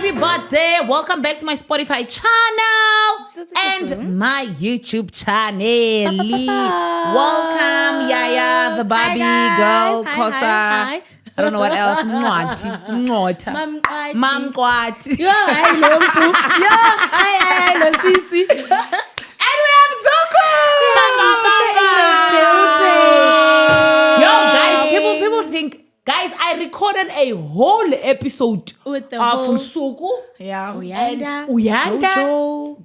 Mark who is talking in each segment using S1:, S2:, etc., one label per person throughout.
S1: everybody. Welcome back to my Spotify channel and my YouTube channel. Welcome, Yaya, the Barbie girl, Kosa.
S2: Hi.
S1: I don't know what else. Mwati. Mam Kwati.
S2: Yo, I love too. Yo, I love Sisi.
S1: And we have Nsuku. Yo, guys, people think. Guys, I recorded a whole episode
S2: With the
S1: of
S2: whole-
S1: Nsuku.
S3: Yeah.
S2: Uyanda,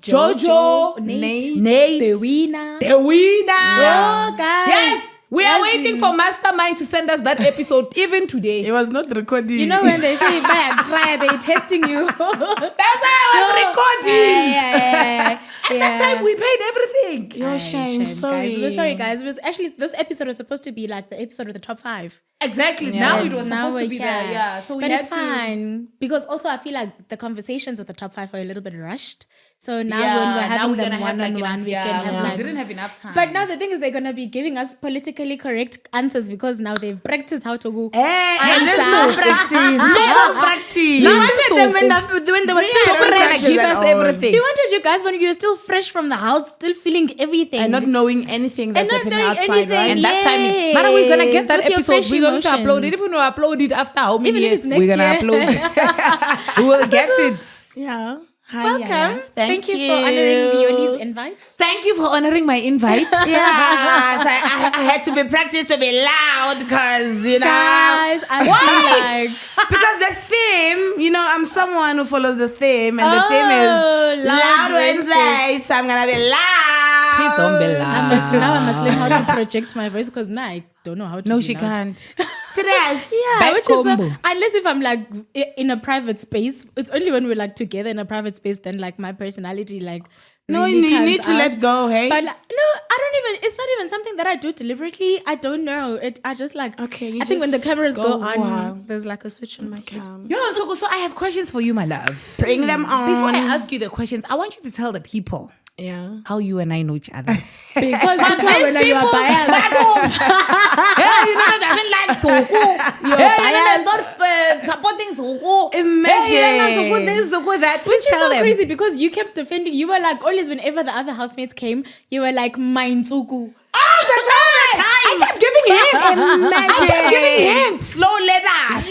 S1: Jojo, Nate,
S2: the winner.
S1: the winner.
S2: Yo, guys.
S1: Yes, we are waiting for Mastermind to send us that episode even today.
S3: It was not recording.
S2: You know when they say try, they testing you.
S1: That's why I was recording.
S2: Yeah.
S1: At that time, we paid everything.
S3: Yo, shame. Sorry.
S2: Guys. We're sorry, guys. It was actually this episode was supposed to be like the episode with the top 5.
S1: Exactly.
S3: Yeah.
S1: Now it was
S2: Now
S1: supposed
S2: we're
S1: to be
S2: here.
S1: there. Yeah. So we
S2: but
S1: had
S2: it's
S1: to.
S2: fine because also I feel like the conversations with the top 5 are a little bit rushed. So now
S1: Yeah,
S2: when we're
S1: now
S2: having
S1: we're
S2: them
S1: gonna have like
S2: one-on-one,
S1: enough.
S2: we
S1: Yeah,
S2: can have
S1: we
S2: like.
S1: didn't have enough time.
S2: But now the thing is, they're gonna be giving us politically correct answers because now they've practiced how to go.
S3: And let's
S2: Answer.
S3: not practice. Let's not practice.
S2: You wanted them when they were still
S1: so
S2: fresh.
S1: fresh, give us everything.
S2: He wanted you guys when you were still fresh from the house, still feeling everything.
S3: And not knowing anything that's
S2: not
S3: happening
S2: knowing
S3: outside,
S2: anything.
S3: right?
S1: And that time,
S2: Yes,
S1: man, we're gonna get that
S2: with your
S1: episode.
S2: fresh
S1: We're going to upload it.
S2: emotions.
S1: Even though upload it after how many
S2: Even if
S1: years,
S2: it's next
S1: we're gonna
S2: year.
S1: upload it. We will get it.
S3: Yeah. Hi,
S2: Welcome.
S3: Yaya.
S2: Thank you for honoring Violi's invite.
S1: Thank you for honoring my invite.
S3: Yeah, so I had to be practiced to be loud because, you know.
S2: Guys, I feel like
S3: Because the theme, you know, I'm someone who follows the theme, and the theme is Loud Wednesday, so I'm going to be loud.
S1: Please don't be loud.
S2: now I must learn how to project my voice because now I don't know how to.
S1: No,
S2: be
S1: she
S2: loud.
S1: can't.
S3: Serious.
S2: Yeah,
S1: Back
S2: which
S1: combo.
S2: is unless if I'm like in a private space, it's only when we're like together in a private space then like my personality like.
S3: No,
S2: really
S3: you
S2: comes
S3: need to
S2: out.
S3: let go, hey?
S2: But like, no, I don't even. It's not even something that I do deliberately. I don't know. I just like.
S3: Okay, you
S2: I think when the
S3: just
S2: cameras go on,
S3: wow.
S2: there's like a switch in my head.
S1: Yo, so I have questions for you, my love.
S3: Bring them on.
S1: Before I ask you the questions, I want you to tell the people
S3: Yeah.
S1: how you and I know each other.
S2: Because that's why when you are biased.
S1: Yeah, you know that doesn't like Nsuku.
S2: You're
S1: Yeah, you know
S2: biased.
S1: that's not supporting Nsuku.
S3: Imagine.
S1: Yeah, you know Nsuku this, Nsuku that. Please
S2: Which is
S1: tell
S2: so
S1: them.
S2: crazy because you kept defending. You were like always whenever the other housemates came, you were like my Nsuku.
S1: All the time. I kept giving hints.
S3: Imagine.
S1: I kept giving hints.
S3: Slow letters.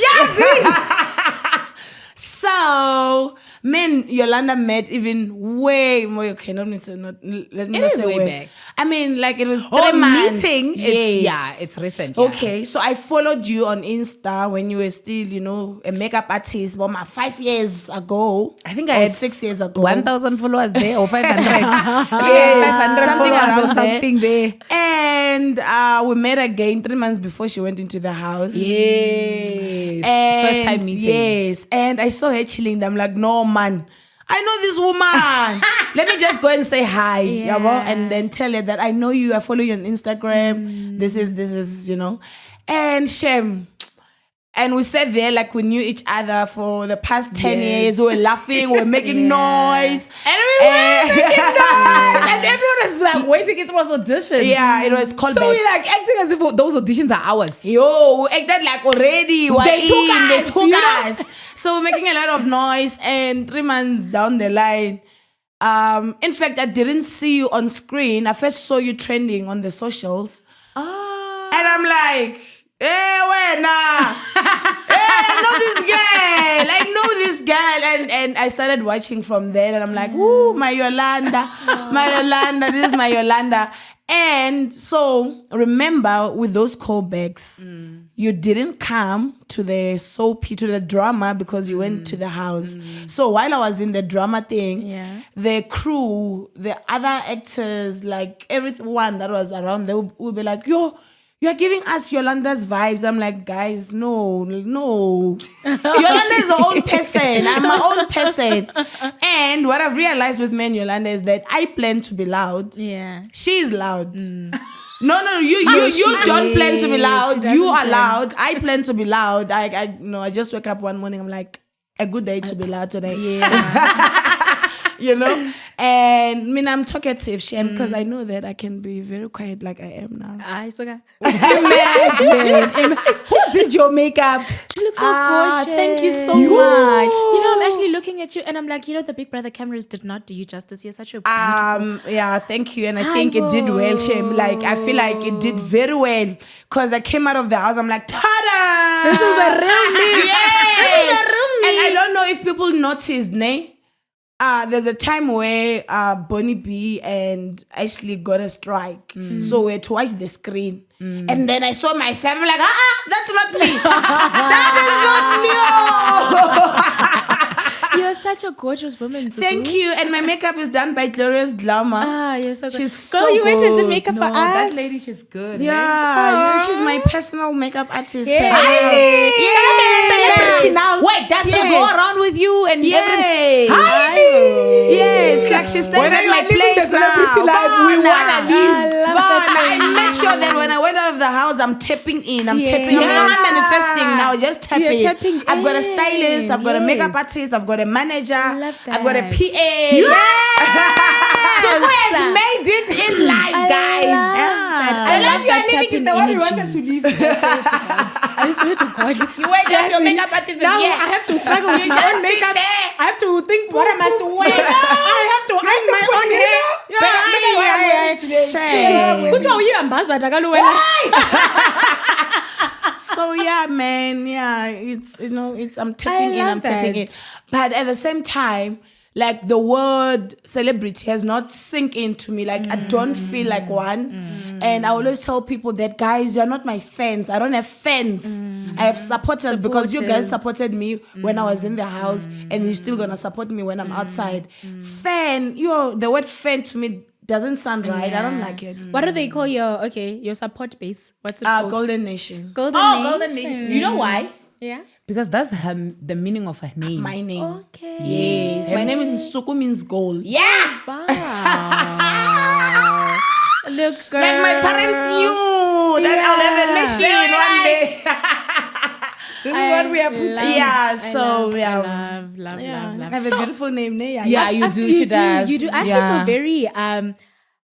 S3: So, men, Yolanda met even way more. Okay, let me not
S1: is
S3: say
S1: way
S3: way
S1: back.
S3: I mean, like it was 3
S1: Oh,
S3: months.
S1: meeting.
S3: Yes.
S1: It's recent. Yeah.
S3: Okay, so I followed you on Insta when you were still, you know, a makeup artist. But 5 years ago,
S1: I think I
S3: or
S1: had
S3: 6 years ago,
S1: 1,000 followers there or 500.
S3: Yes,
S1: 500
S3: something
S1: followers or
S3: around there.
S1: something there.
S3: And we met again 3 months before she went into the house.
S1: Yes.
S3: And
S1: First time meeting.
S3: Yes. And I saw her chilling there. I'm like, no, man. I know this woman. Let me just go and say hi.
S2: Yeah.
S3: Yabo, and then tell her that I know you. I follow you on Instagram. This is, you know. And shame. And we sat there like we knew each other for the past 10 years. We were laughing, we were making noise.
S1: And we were making noise. And everyone was like waiting. It was audition.
S3: Yeah, it was callbacks.
S1: So we like acting as if those auditions are ours.
S3: Yo, we acted like already.
S1: They took us,
S3: They took
S1: you know?
S3: us. So we're making a lot of noise. And 3 months down the line, in fact, I didn't see you on screen. I first saw you trending on the socials.
S1: Ah.
S3: And I'm like, hey, wait, nah. Hey, I know this girl. And I started watching from there. And I'm like, ooh, my Yolanda. My Yolanda. This is my Yolanda. And so remember with those callbacks, you didn't come to the soapy, to the drama because you went to the house. So while I was in the drama thing, the crew, the other actors, like everyone that was around, they would be like, yo, you're giving us Yolanda's vibes. I'm like, guys, no. Yolanda is her own person. I'm my own person. And what I've realized with me and Yolanda is that I plan to be loud.
S2: Yeah.
S3: She's loud. No, you don't plan to be loud. You are loud. I plan to be loud. I just wake up one morning, I'm like, a good day to be loud today.
S2: Yeah.
S3: You know? And I mean, I'm talkative, Shem, because I know that I can be very quiet like I am now.
S2: Imagine.
S1: Who did your makeup?
S2: You look so gorgeous.
S3: Thank you so much.
S2: You know, I'm actually looking at you and I'm like, the Big Brother cameras did not do you justice. You're such a beautiful...
S3: Yeah, thank you. And I think it did well, Shem. Like, I feel like it did very well. Because I came out of the house, I'm like, ta-da!
S2: This is the real me.
S3: Yes!
S2: This is the real me.
S3: And I don't know if people noticed, ne? There's a time where Bonnie B and Ashley got a strike. So we had to watch the screen. And then I saw myself, I'm like, that's not me. That is not me.
S2: You're such a gorgeous woman, Nsuku.
S3: Thank you. And my makeup is done by Glorious Glamour.
S2: You're so good.
S3: She's
S2: Girl,
S3: so
S2: you went into
S3: good.
S2: makeup for us.
S1: That lady, she's good.
S3: Yeah, she's my personal makeup artist.
S2: Yeah.
S3: Yes.
S2: Now.
S1: Wait, does she go
S3: Yes.
S1: around with you and
S3: Yes. Yes, like she stays
S1: Whether
S3: at
S1: you
S3: my
S1: are living
S3: place
S1: the celebrity
S3: now.
S1: life, we wanna live.
S2: I love that.
S3: I make sure that when I went out of the house, I'm tapping in. I'm
S2: Yeah.
S3: tapping. I'm not
S2: Yeah.
S3: manifesting now. Just tapping.
S2: You're tapping
S3: I've got a
S2: in.
S3: stylist. I've got a makeup
S2: Yes.
S3: artist. I've got a manager.
S2: love
S3: I've got a
S2: that.
S3: PA.
S1: So who has made it in life, guys?
S2: I love
S1: you are
S2: that
S1: living is the
S2: tapping
S1: one we
S2: energy.
S1: wanted to live.
S2: I swear to God.
S1: You went up your makeup artist
S2: Now
S1: again.
S2: I have to struggle with
S1: You
S2: my
S1: just
S2: own
S1: sit
S2: makeup.
S1: there.
S2: I have to think what I must wear. I have to iron my own hair.
S1: Look at what I'm wearing today.
S3: Shame.
S2: Kuthiwa uyi-ambassador kaloku
S3: So yeah, man, yeah, it's I'm tapping in,
S2: love
S3: I'm tapping in.
S2: that.
S3: But at the same time, like the word celebrity has not sink into me. Like I don't feel like one. And I always tell people that, guys, you're not my fans. I don't have fans. I have supporters because you guys supported me when I was in the house, and you're still gonna support me when I'm outside. Fan, the word fan to me doesn't sound right. I don't like it.
S2: What do they call your support base? What's it called?
S3: Golden Nation.
S2: Golden
S1: Oh,
S2: Nation.
S1: Golden Nation. You know why?
S2: Yeah.
S1: Because that's the meaning of her name.
S3: My name.
S2: Okay.
S3: Yes. My name is Nsuku, means gold.
S1: Yeah.
S2: Wow. Look, girl.
S3: Like my parents knew that I'll have a nation one day.
S1: This is what we are putting.
S2: Love.
S3: I have a beautiful name, ne?
S1: Yeah, you do. She does.
S2: You do. I actually feel very. I'm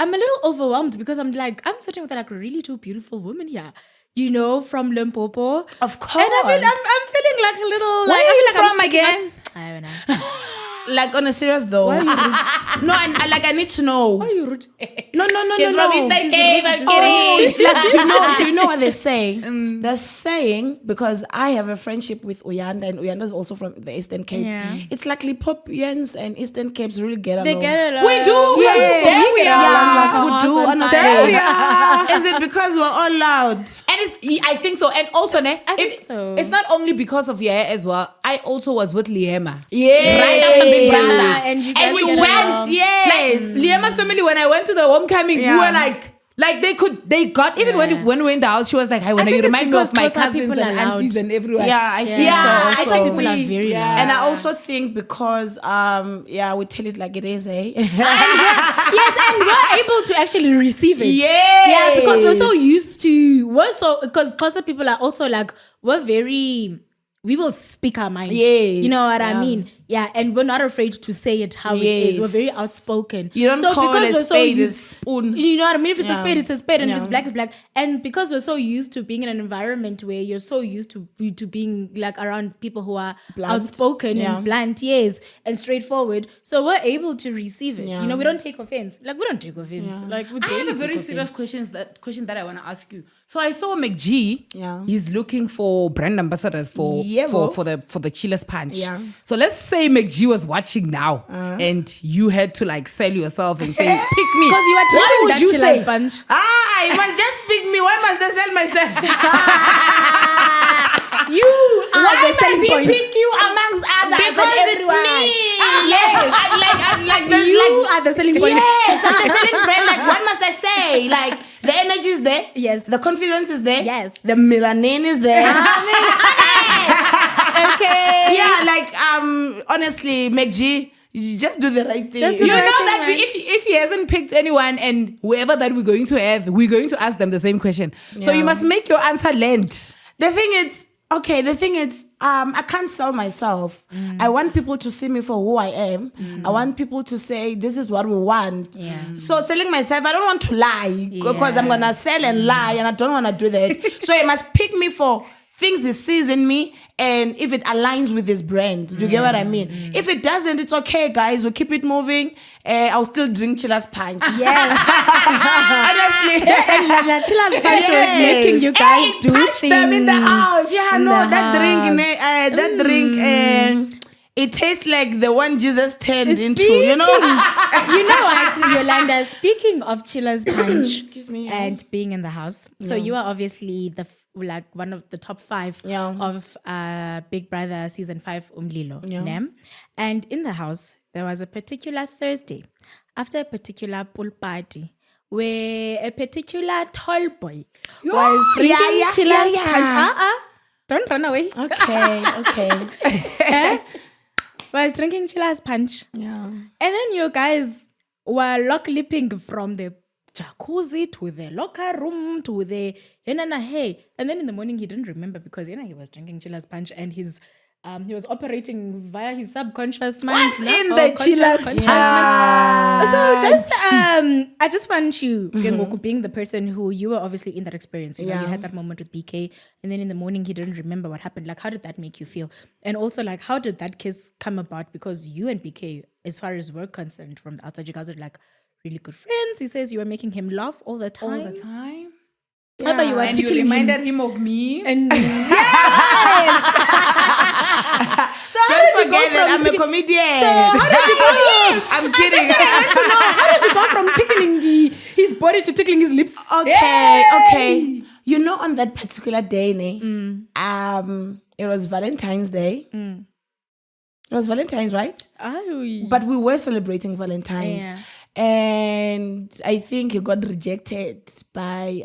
S2: a little overwhelmed because I'm sitting with like really two beautiful women here. From Limpopo.
S3: Of course.
S2: And I'm feeling like a little.
S1: Where
S2: like,
S1: are
S2: I
S1: you
S2: feel like
S1: from again?
S2: I don't know.
S3: Like on a serious though.
S2: Why are you rude?
S3: No, and I need to know.
S2: Why are you rude?
S3: No.
S1: She's from Eastern Cape. I'm kidding.
S3: Like, do you know what they say? They're saying, because I have a friendship with Uyanda, and Uyanda is also from the Eastern Cape.
S2: Yeah.
S3: It's like Lipopians and Eastern Capes really get along.
S2: They get along.
S1: We do.
S3: Yes.
S1: There we are.
S3: We do, honestly.
S1: There we are.
S3: Is it because we're all loud?
S1: And I think so. And also,
S2: I think so.
S1: It's not only because of your hair as well. I also was with Liema.
S3: Yeah.
S1: Right after Big Brother.
S2: Yeah, and you guys
S1: we
S2: get
S1: went.
S2: along.
S3: Yes.
S1: Like Liema's family, when I went to the homecoming, we
S3: Yeah.
S1: were like they got, even when we were in the house, she was like, "Hi, when
S2: I
S1: you
S2: think it's
S1: remind me of my
S2: because Xhosa
S1: cousins and
S2: people are loud.
S1: aunties and everyone."
S3: Yeah, I think
S2: Yeah,
S3: so.
S2: I
S3: Also.
S2: think people are very loud.
S3: And I also think because we tell it like it is, eh?
S2: Yes, and we're able to actually receive it.
S3: Yes.
S2: Yeah, because we're so used to, because Xhosa people are also like, we will speak our mind.
S3: Yes,
S2: You know what I
S3: yeah.
S2: mean? Yeah, and we're not afraid to say it how it is. We're very outspoken.
S3: You don't call
S2: because
S3: a
S2: we're so
S3: spade a
S2: used-
S3: spoon.
S2: You know what I mean? If it's a
S3: Yeah.
S2: spade, it's a spade, and if
S3: Yeah.
S2: it's black, it's black. And because we're so used to being in an environment where you're so used to being like around people who are
S3: Blunt.
S2: outspoken
S3: Yeah.
S2: and blunt, yes, and straightforward, so we're able to receive it.
S3: Yeah.
S2: We don't take offense. Like, we don't take offense.
S3: Yeah.
S2: Like, we
S1: I have
S2: barely
S1: a very
S2: take
S1: serious
S2: offense.
S1: question that I want to ask you. So I saw McG.
S3: Yeah.
S1: He's looking for brand ambassadors for the Chillas Punch.
S3: Yeah.
S1: So let's say McG was watching now, and you had to like sell yourself and say, "Pick me."
S2: Because you are
S1: What
S2: drinking
S1: would
S2: that
S1: you
S2: Chillas
S1: say?
S2: Punch.
S3: You must just pick me. Why must I sell myself?
S2: You are
S1: Why
S2: the
S1: must
S2: selling
S1: he
S2: point.
S1: pick you amongst others?
S3: Because
S1: and
S3: it's
S1: everyone?
S3: me.
S1: Yes.
S2: You are the selling point.
S3: Yes, I'm the selling brand. Like, what must I say? Like, the energy is there.
S2: Yes.
S3: The confidence is there.
S2: Yes.
S3: The melanin is there.
S2: Okay.
S3: Yeah, like, honestly, McG, you just do the right thing.
S2: Just do
S1: You
S2: the
S1: know
S2: right thing,
S1: that
S2: man.
S1: if he hasn't picked anyone, and whoever that we're going to have, we're going to ask them the same question. So
S3: Yeah.
S1: you must make your answer land.
S3: The thing is, Okay, the thing is, I can't sell myself. I want people to see me for who I am. I want people to say, this is what we want.
S2: Yeah.
S3: So selling myself, I don't want to lie because I'm going to sell and lie and I don't want to do that. So he must pick me for things he sees in me and if it aligns with his brand. Do you get what I mean? If it doesn't, it's okay, guys. We'll keep it moving. I'll still drink Chillas Punch.
S2: Yes.
S3: Honestly.
S2: And Chillas Punch was making you guys do
S3: touch
S2: things.
S3: them in the house. Yeah,
S2: In
S3: no,
S2: the
S3: that
S2: house.
S3: drink, it tastes like the one Jesus turned into,
S2: You know what, Yolanda, speaking of Chillas Punch
S3: Excuse me.
S2: and being in the house, so you are obviously one of the top 5 of Big Brother season 5 Umlilo. Nem? And in the house, there was a particular Thursday after a particular pool party where a particular tall boy was drinking Chillas Punch. Don't run away.
S3: Okay.
S2: Was drinking Chillas Punch.
S3: Yeah.
S2: And then you guys were lock-lipping from the jacuzzi to the locker room to the hey. And then in the morning he didn't remember because he was drinking Chillas Punch and he was operating via his subconscious mind.
S3: What's in the Chillas Punch?
S2: So just I just want you, being the person who you were obviously in that experience. You know, you had that moment with BK, and then in the morning he didn't remember what happened. Like, how did that make you feel? And also, like, how did that kiss come about? Because you and BK, as far as we're concerned, from the outside, you guys are like really good friends. He says you were making him laugh all the time.
S1: All the time.
S2: Yeah. But you were
S1: And you reminded him of me.
S2: And yes. So how
S3: Don't
S2: did you
S3: forget
S2: go
S3: that
S2: from
S3: I'm a comedian.
S2: So how did you go? Yes.
S3: I'm kidding.
S2: I want to know, how did you go from tickling his body to tickling his lips?
S3: Okay. You know, on that particular day, it was Valentine's Day. It was Valentine's, right? But we were celebrating Valentine's.
S2: Yeah.
S3: And I think he got rejected by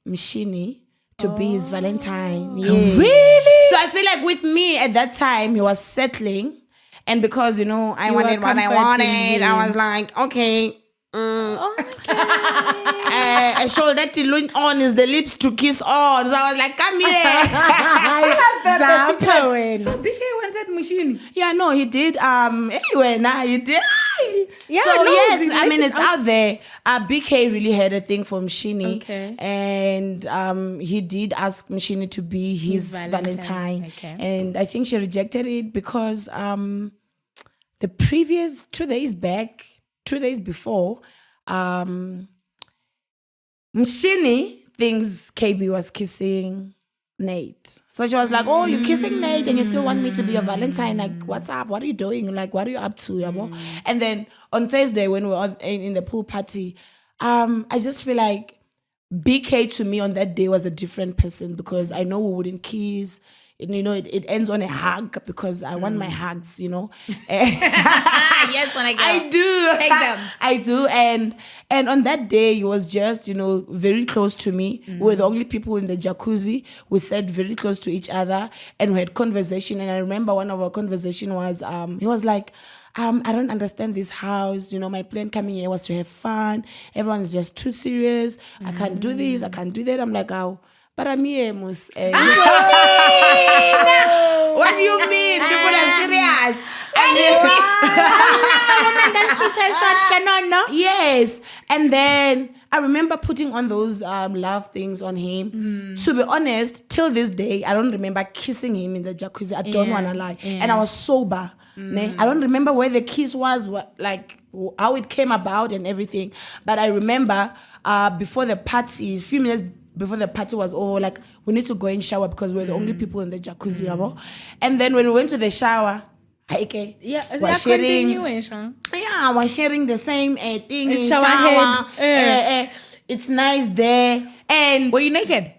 S3: Mshini to be his Valentine. Yes.
S2: Really?
S3: So I feel like with me at that time, he was settling. And because, I wanted what I wanted, I was like, okay. A shoulder to lean on is the lips to kiss on. So I was like, come here.
S1: So BK wanted Mushini.
S3: Yeah, no, he did. Anyway, he did.
S2: Yeah,
S3: so
S2: no,
S3: yes,
S2: we
S3: I mean,
S2: waited
S3: it's out there. BK really had a thing for Mshini.
S2: Okay.
S3: And he did ask Mshini to be his Valentine.
S2: Okay.
S3: And I think she rejected it because the previous 2 days before, Mshini thinks KB was kissing Nate. So she was like, oh, you're kissing Nate and you still want me to be your Valentine. Like, what's up? What are you doing? Like, what are you up to? Yabo? And then on Thursday when we were in the pool party, I just feel like BK to me on that day was a different person because I know we wouldn't kiss. And, it ends on a hug because I want my hugs,
S1: Yes, when I go.
S3: I do.
S1: Take them.
S3: I do. And on that day, he was just, very close to me. We were the only people in the jacuzzi. We sat very close to each other and we had conversation. And I remember one of our conversation was, he was like, I don't understand this house. My plan coming here was to have fun. Everyone is just too serious. I can't do this. I can't do that. I'm like, oh. But I'm here, Mus. What do you mean? People are serious. Yes. And then I remember putting on those love things on him. To be honest, till this day, I don't remember kissing him in the jacuzzi. I don't want to lie.
S2: Yeah.
S3: And I was sober. I don't remember where the kiss was, how it came about and everything. But I remember before the party, a few minutes before the party was over, like, we need to go and shower because we're the only people in the jacuzzi. And then when we went to the shower, we're sharing the same thing in shower. It's nice there. And
S1: Were you naked?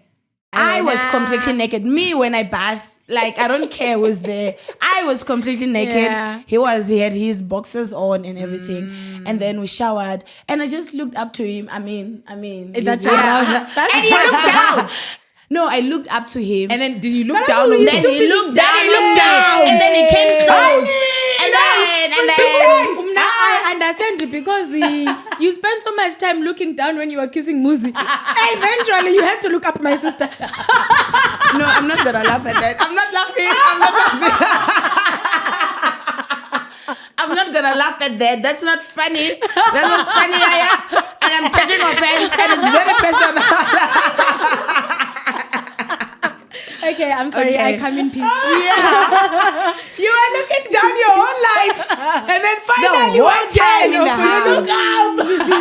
S3: I was completely naked. Me, when I bath, like, I don't care who's there. I was completely naked.
S2: Yeah.
S3: He had his boxers on and everything. And then we showered. And I just looked up to him. I mean.
S2: That's
S3: and you looked down. No, I looked up to him.
S1: And then did you look down?
S3: Then he looked down. And then he came close. And then.
S2: I understand because you spent so much time looking down when you were kissing Muzi. Eventually, you had to look up, my sister.
S3: No, I'm not gonna laugh at that. I'm not laughing. I'm not gonna laugh at that. That's not funny. That's not funny, Yaya. And I'm taking offense, and it's very personal.
S2: Okay, I'm sorry.
S3: Okay.
S2: I come in peace.
S3: Yeah. You were looking down your whole life, and then finally one time in the house.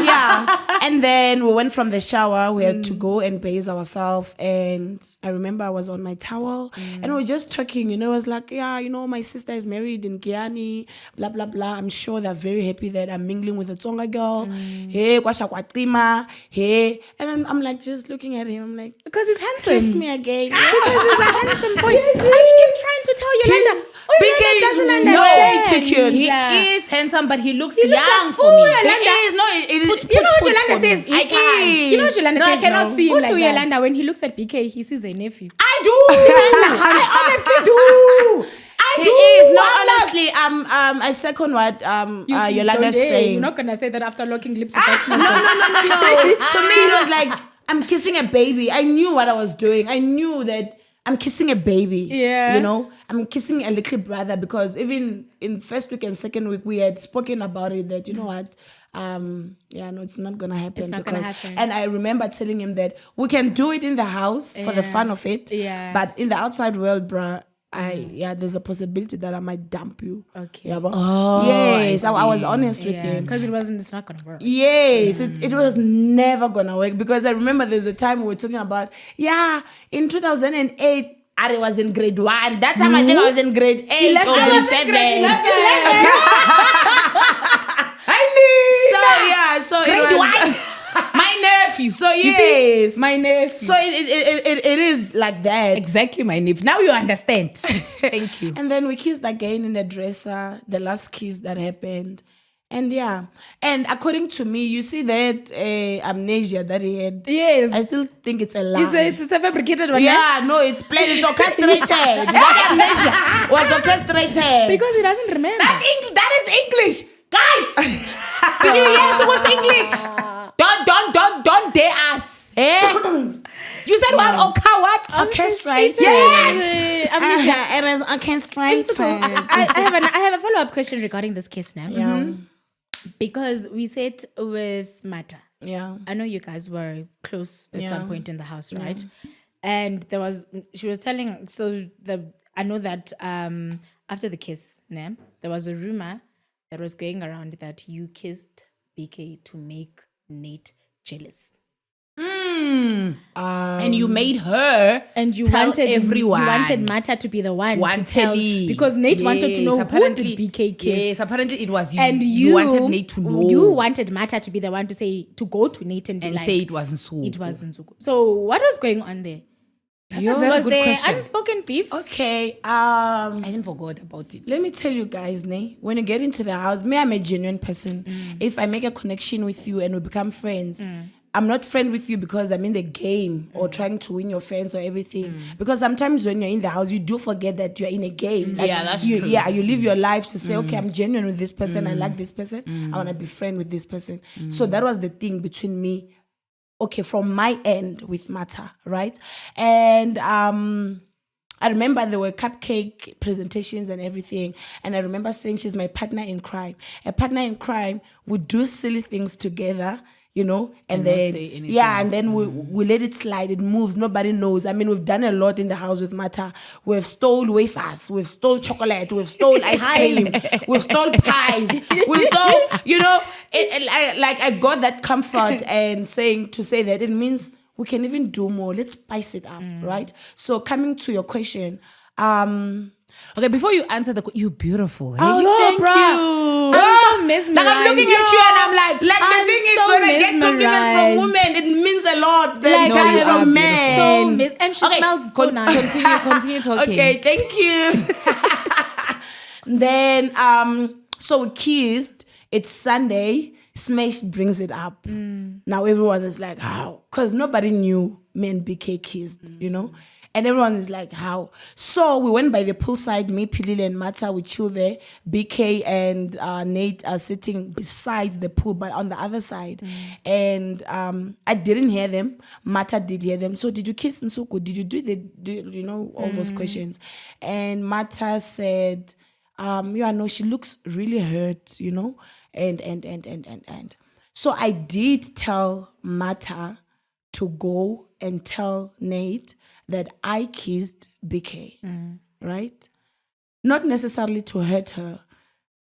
S3: Yeah. And then we went from the shower. We had to go and bathe ourselves. And I remember I was on my towel, and we were just talking. It was like, yeah, my sister is married in Guyana, blah blah blah. I'm sure they're very happy that I'm mingling with a Tsonga girl. Hey, kwasha kwatima. Hey, and then I'm like just looking at him. I'm like,
S2: Because he's handsome.
S3: kiss me again.
S2: Because he's a handsome boy. I keep trying to tell Yolanda. Yolanda doesn't understand.
S3: Cute.
S1: He is handsome, but he looks young
S2: like,
S1: for me.
S2: Yolanda.
S3: It is.
S2: You know what Yolanda says?
S1: I can't.
S2: You know what Yolanda says?
S1: I cannot see him like that.
S2: Yolanda, when he looks at BK, he sees a nephew.
S1: I do. I honestly do.
S3: He is. No, honestly, I second what Yolanda's saying.
S2: You're not gonna say that after locking lips with that small
S3: No.
S2: boy.
S3: To me, it was like I'm kissing a baby. I knew what I was doing. I knew that I'm kissing a baby.
S2: Yeah.
S3: I'm kissing a little brother, because even in first week and second week we had spoken about it, that what, it's not gonna happen.
S2: It's not gonna happen.
S3: And I remember telling him that we can do it in the house for the fun of it.
S2: Yeah.
S3: But in the outside world, bruh, there's a possibility that I might dump you.
S2: Okay.
S3: Yeah, but yes, I was honest with
S2: Yeah,
S3: him.
S2: because it's not gonna work.
S3: Yes, it was never gonna work, because I remember there's a time we were talking about, in 2008, I was in grade 1. That time I think I was in grade 8 or grade 7. So
S1: Grade
S3: it was
S1: 1. My nephew.
S3: So yes,
S1: my nephew.
S3: so it is like that.
S1: Exactly, my nephew. Now you understand. Thank you.
S3: And then we kissed again in the dresser, the last kiss that happened. And and according to me, you see that amnesia that he had.
S2: Yes.
S3: I still think it's a lie.
S2: It's a fabricated one.
S3: Yeah, no, it's plain. It's orchestrated. That amnesia was orchestrated.
S2: Because he doesn't remember.
S1: That is English. Guys, did you hear Nsuku's English? Don't dare us. You said what? What?
S3: Orchestrated.
S2: Yes.
S3: It is orchestrated.
S2: I have a follow-up question regarding this case now.
S3: Yeah.
S2: Because we sat with Mata.
S3: Yeah.
S2: I know you guys were close at some point in the house, right? And she was telling, I know that after the kiss, there was a rumor that was going around that you kissed BK to make Nate jealous.
S1: And you made her
S2: And you
S1: tell
S2: wanted
S1: everyone.
S2: You wanted Mata to be the one to tell,
S1: telling.
S2: because Nate wanted to know who did BK kiss.
S1: Yes, apparently it was you.
S2: And
S1: you wanted Nate to know.
S2: You wanted Mata to be the one to go to Nate and be
S1: and
S2: like,
S1: say it wasn't so.
S2: it wasn't Nsuku. So what was going on there? Was
S1: good
S2: there
S1: question.
S2: unspoken beef?
S3: Okay.
S1: I didn't forget about it.
S3: Let me tell you guys, when you get into the house, I'm a genuine person. If I make a connection with you and we become friends, I'm not friend with you because I'm in the game or trying to win your friends or everything. Because sometimes when you're in the house, you do forget that you're in a game. Like
S1: That's
S3: you,
S1: true.
S3: Yeah, you live your life to say, okay, I'm genuine with this person. I like this person. I want to be friend with this person. So that was the thing between me. Okay, from my end with Mata, right? And I remember there were cupcake presentations and everything. And I remember saying she's my partner in crime. A partner in crime would do silly things together, and
S1: not
S3: then
S1: say anything.
S3: and then we let it slide. It moves. Nobody knows. I mean, we've done a lot in the house with Mata. We've stole wafers. We've stole chocolate. We've stole ice cream. We've stole pies. We've stole, I got that comfort and to say that it means we can even do more. Let's spice it up, right? So coming to your question,
S1: Okay, before you answer you're beautiful. Hey?
S3: thank you.
S2: I'm so mesmerized.
S1: Like I'm looking at you and I'm like
S3: the
S2: I'm
S3: thing is,
S2: so
S3: when I get compliments from
S2: mesmerized.
S3: women, it means a lot.
S2: Like,
S3: Than
S2: you
S3: from
S2: are
S3: men.
S2: and she smells so nice.
S1: Continue talking.
S3: Okay, thank you. Then, so we kissed. It's Sunday. Smash brings it up. Now everyone is like, how? Because nobody knew me and BK kissed, And everyone is like, how? So we went by the poolside, me, Pilile, and Mata, we chill there. BK and Nate are sitting beside the pool, but on the other side. And I didn't hear them. Mata did hear them. So did you kiss Nsuku? Did you do all those questions? And Mata said, she looks really hurt, and. So I did tell Mata to go and tell Nate that I kissed BK, right? Not necessarily to hurt her.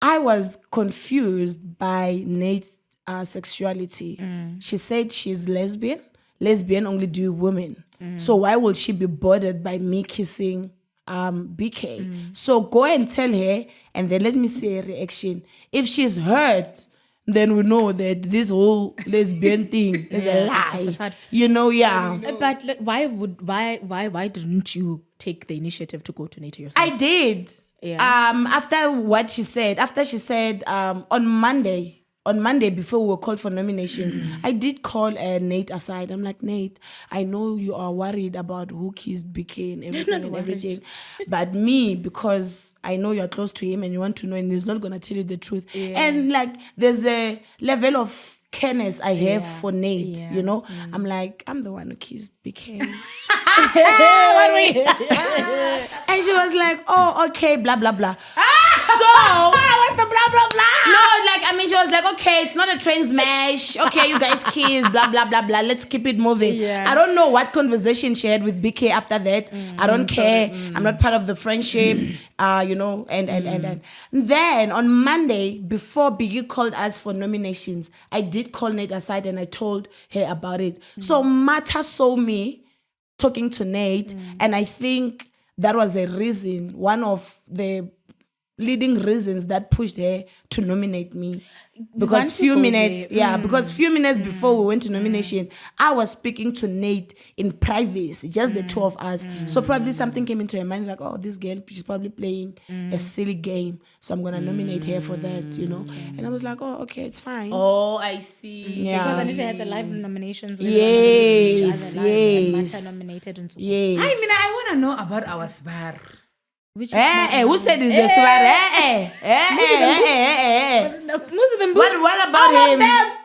S3: I was confused by Nate's sexuality. She said she's lesbian. Lesbian only do women. So why would she be bothered by me kissing BK? So go and tell her, and then let me see her reaction. If she's hurt, then we know that this whole lesbian thing is a lie.
S2: But why didn't you take the initiative to go to NATO yourself?
S3: I did. Yeah. After she said on Monday before we were called for nominations, I did call Nate aside. I'm like, Nate, I know you are worried about who kissed BK and everything. But me, because I know you're close to him and you want to know, and he's not going to tell you the truth. Yeah. And like, there's a level of careness I have for Nate, I'm like, I'm the one who kissed BK. And she was like, oh, okay, blah, blah, blah. So
S1: what's the blah blah blah?
S3: No, she was like, okay, it's not a train smash. Okay, you guys kiss, blah blah blah blah. Let's keep it moving. Yeah. I don't know what conversation she had with BK after that. I don't care. I'm not part of the friendship. And then on Monday, before Biggie called us for nominations, I did call Nate aside and I told her about it. So Mata saw me talking to Nate, and I think that was a reason, one of the leading reasons that pushed her to nominate me. Because few minutes before we went to nomination, I was speaking to Nate in privacy, just the two of us. So probably something came into her mind like, oh, this girl, she's probably playing a silly game, so I'm going to nominate her for that, And I was like, oh, okay, it's fine.
S1: Oh, I see.
S3: Yeah.
S2: Because Anita had the live nominations.
S3: Yes.
S2: Mata nominated and so
S3: yes.
S1: I want to know about our spar.
S3: Who said it's your swag? What about him?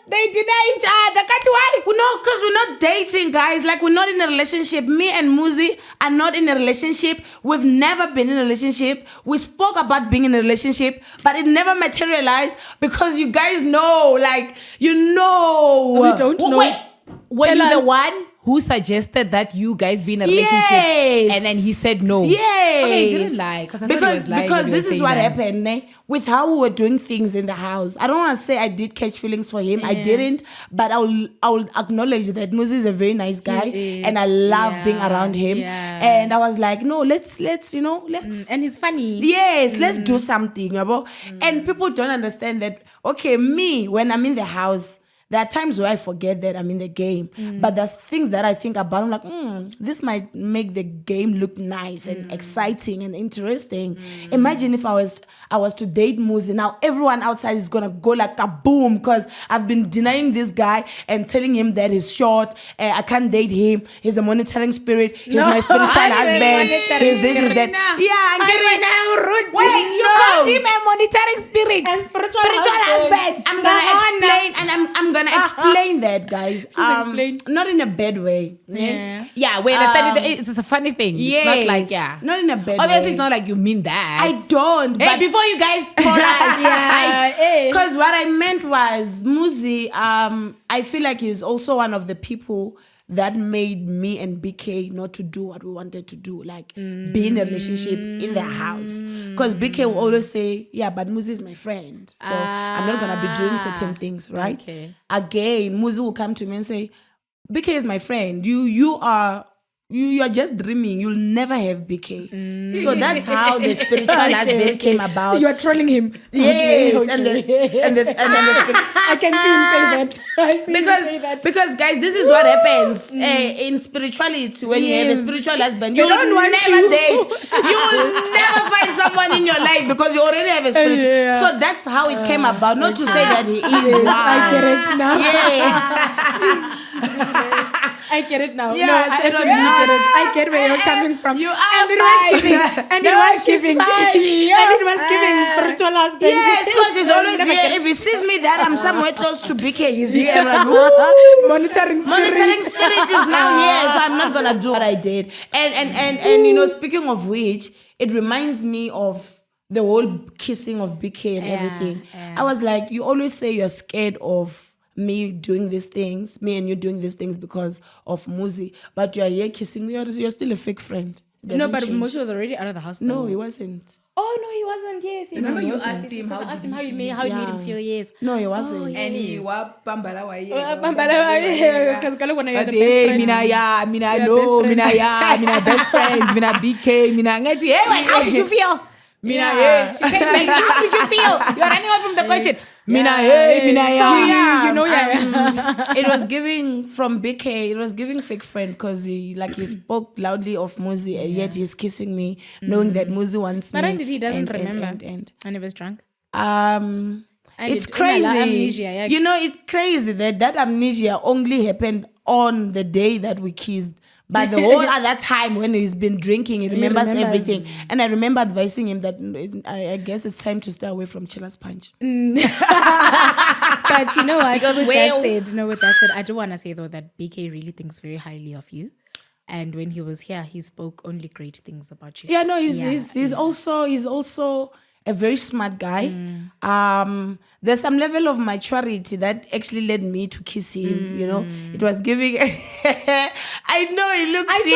S1: They deny each other. Why?
S3: No, because we're not dating, guys. Like, we're not in a relationship. Me and Muzi are not in a relationship. We've never been in a relationship. We spoke about being in a relationship, but it never materialized because you guys know,
S2: We don't know.
S1: Wait, were you the one who suggested that you guys be in a relationship?
S3: Yes.
S1: And then he said no.
S3: Yes.
S1: Okay, he didn't lie.
S3: Because this is what happened with how we were doing things in the house. I don't want to say I did catch feelings for him. I didn't. But I will acknowledge that Muzi is a very nice guy. And I love being around him. Yeah. And I was like, no, let's.
S2: And he's funny.
S3: Yes, let's do something. And people don't understand that, okay, me, when I'm in the house, there are times where I forget that I'm in the game. But there's things that I think about. I'm like, this might make the game look nice and exciting and interesting. Imagine if I was to date Muzi. Now everyone outside is going to go like kaboom because I've been denying this guy and telling him that he's short. I can't date him. He's a monitoring spirit. He's my spiritual husband. He's this, he's that. Yeah, I'm getting...
S1: Wait, you called him a monitoring spirit.
S2: And spiritual husband.
S3: I'm going to explain, and I'm going to explain that, guys. Not in a bad way.
S1: Yeah, we understand it's a funny thing.
S3: Yes,
S1: it's not like,
S3: not in a bad way.
S1: Obviously, it's not like you mean that.
S3: I don't.
S1: Hey, but before you guys told us,
S3: because what I meant was Muzi, I feel like he's also one of the people that made me and BK not to do what we wanted to do, like be in a relationship in the house. Because BK will always say, yeah, but Muzi is my friend, so I'm not going to be doing certain things, right? Okay. Again, Muzi will come to me and say, BK is my friend. You are just dreaming. You'll never have BK. So that's how the spiritual husband came about.
S2: You are trolling him.
S3: Yes.
S2: Okay.
S3: And the
S2: I can see him say that. I see him say that.
S3: Because guys, this is what happens in spirituality. When you have a spiritual husband, you'll never date. You'll never find someone in your life because you already have a spiritual. Yeah. So that's how it came about. Not to say that he is.
S2: I get it now.
S3: Yeah.
S2: I get it now.
S3: Yeah,
S2: no,
S3: so
S2: I
S3: it was
S2: actually
S3: not-
S2: get it. I get where you're coming from.
S3: You are
S2: and it
S3: fine.
S2: was giving. And it
S3: No,
S2: was
S3: she's
S2: giving.
S3: fine.
S2: And it was giving spiritual husband.
S3: Yes, because he's
S2: No,
S3: always
S2: never
S3: here.
S2: get
S3: If he sees me that I'm somewhere close to BK, he's here. I'm like, ooh.
S2: monitoring spirit.
S3: Monitoring spirit is now here, so I'm not gonna do what I did. And you know, speaking of which, it reminds me of the whole kissing of BK and everything.
S2: Yeah.
S3: I was like, you always say you're scared of me doing these things, me and you doing these things because of Muzi, but you're here kissing me. You're still a fake friend. It
S2: No,
S3: doesn't
S2: but
S3: change.
S2: Moshe was already out of the house.
S3: No,
S2: though.
S3: he wasn't.
S2: Oh no, he wasn't. Yes, he
S1: Remember you
S2: wasn't.
S1: asked him how
S2: asked
S1: did
S2: him
S1: he
S2: how it
S1: feel?
S2: made him feel. Yes.
S3: No, he wasn't.
S1: And he wapambala wa
S2: Because Galugwana, you're the best friend.
S1: mina
S2: You're
S1: no,
S2: best
S1: mina
S2: friend.
S1: mina best friends, mina BK, mina ngati. Hey, wait, how did you feel? Mina,
S3: Yeah.
S1: she came back. How did you feel? You're running away from the question. Mina,
S3: yeah.
S2: You know, yeah.
S3: It was giving from BK. It was giving fake friend because he spoke loudly of Muzi, and yet he's kissing me, knowing that Muzi wants
S2: But
S3: me.
S2: then did he doesn't remember?
S3: And
S2: And he was drunk.
S3: it's
S2: did-
S3: crazy.
S2: amnesia, yeah.
S3: You know, it's crazy that amnesia only happened on the day that we kissed. But the whole other time when he's been drinking, he remembers everything. And I remember advising him that I guess it's time to stay away from Chillas Punch.
S2: But you know what?
S1: Because
S2: with that said, I do want to say though that BK really thinks very highly of you. And when he was here, he spoke only great things about you.
S3: Yeah, no, he's also a very smart guy. There's some level of maturity that actually led me to kiss him. You know, it was giving. I know it looks.
S2: I told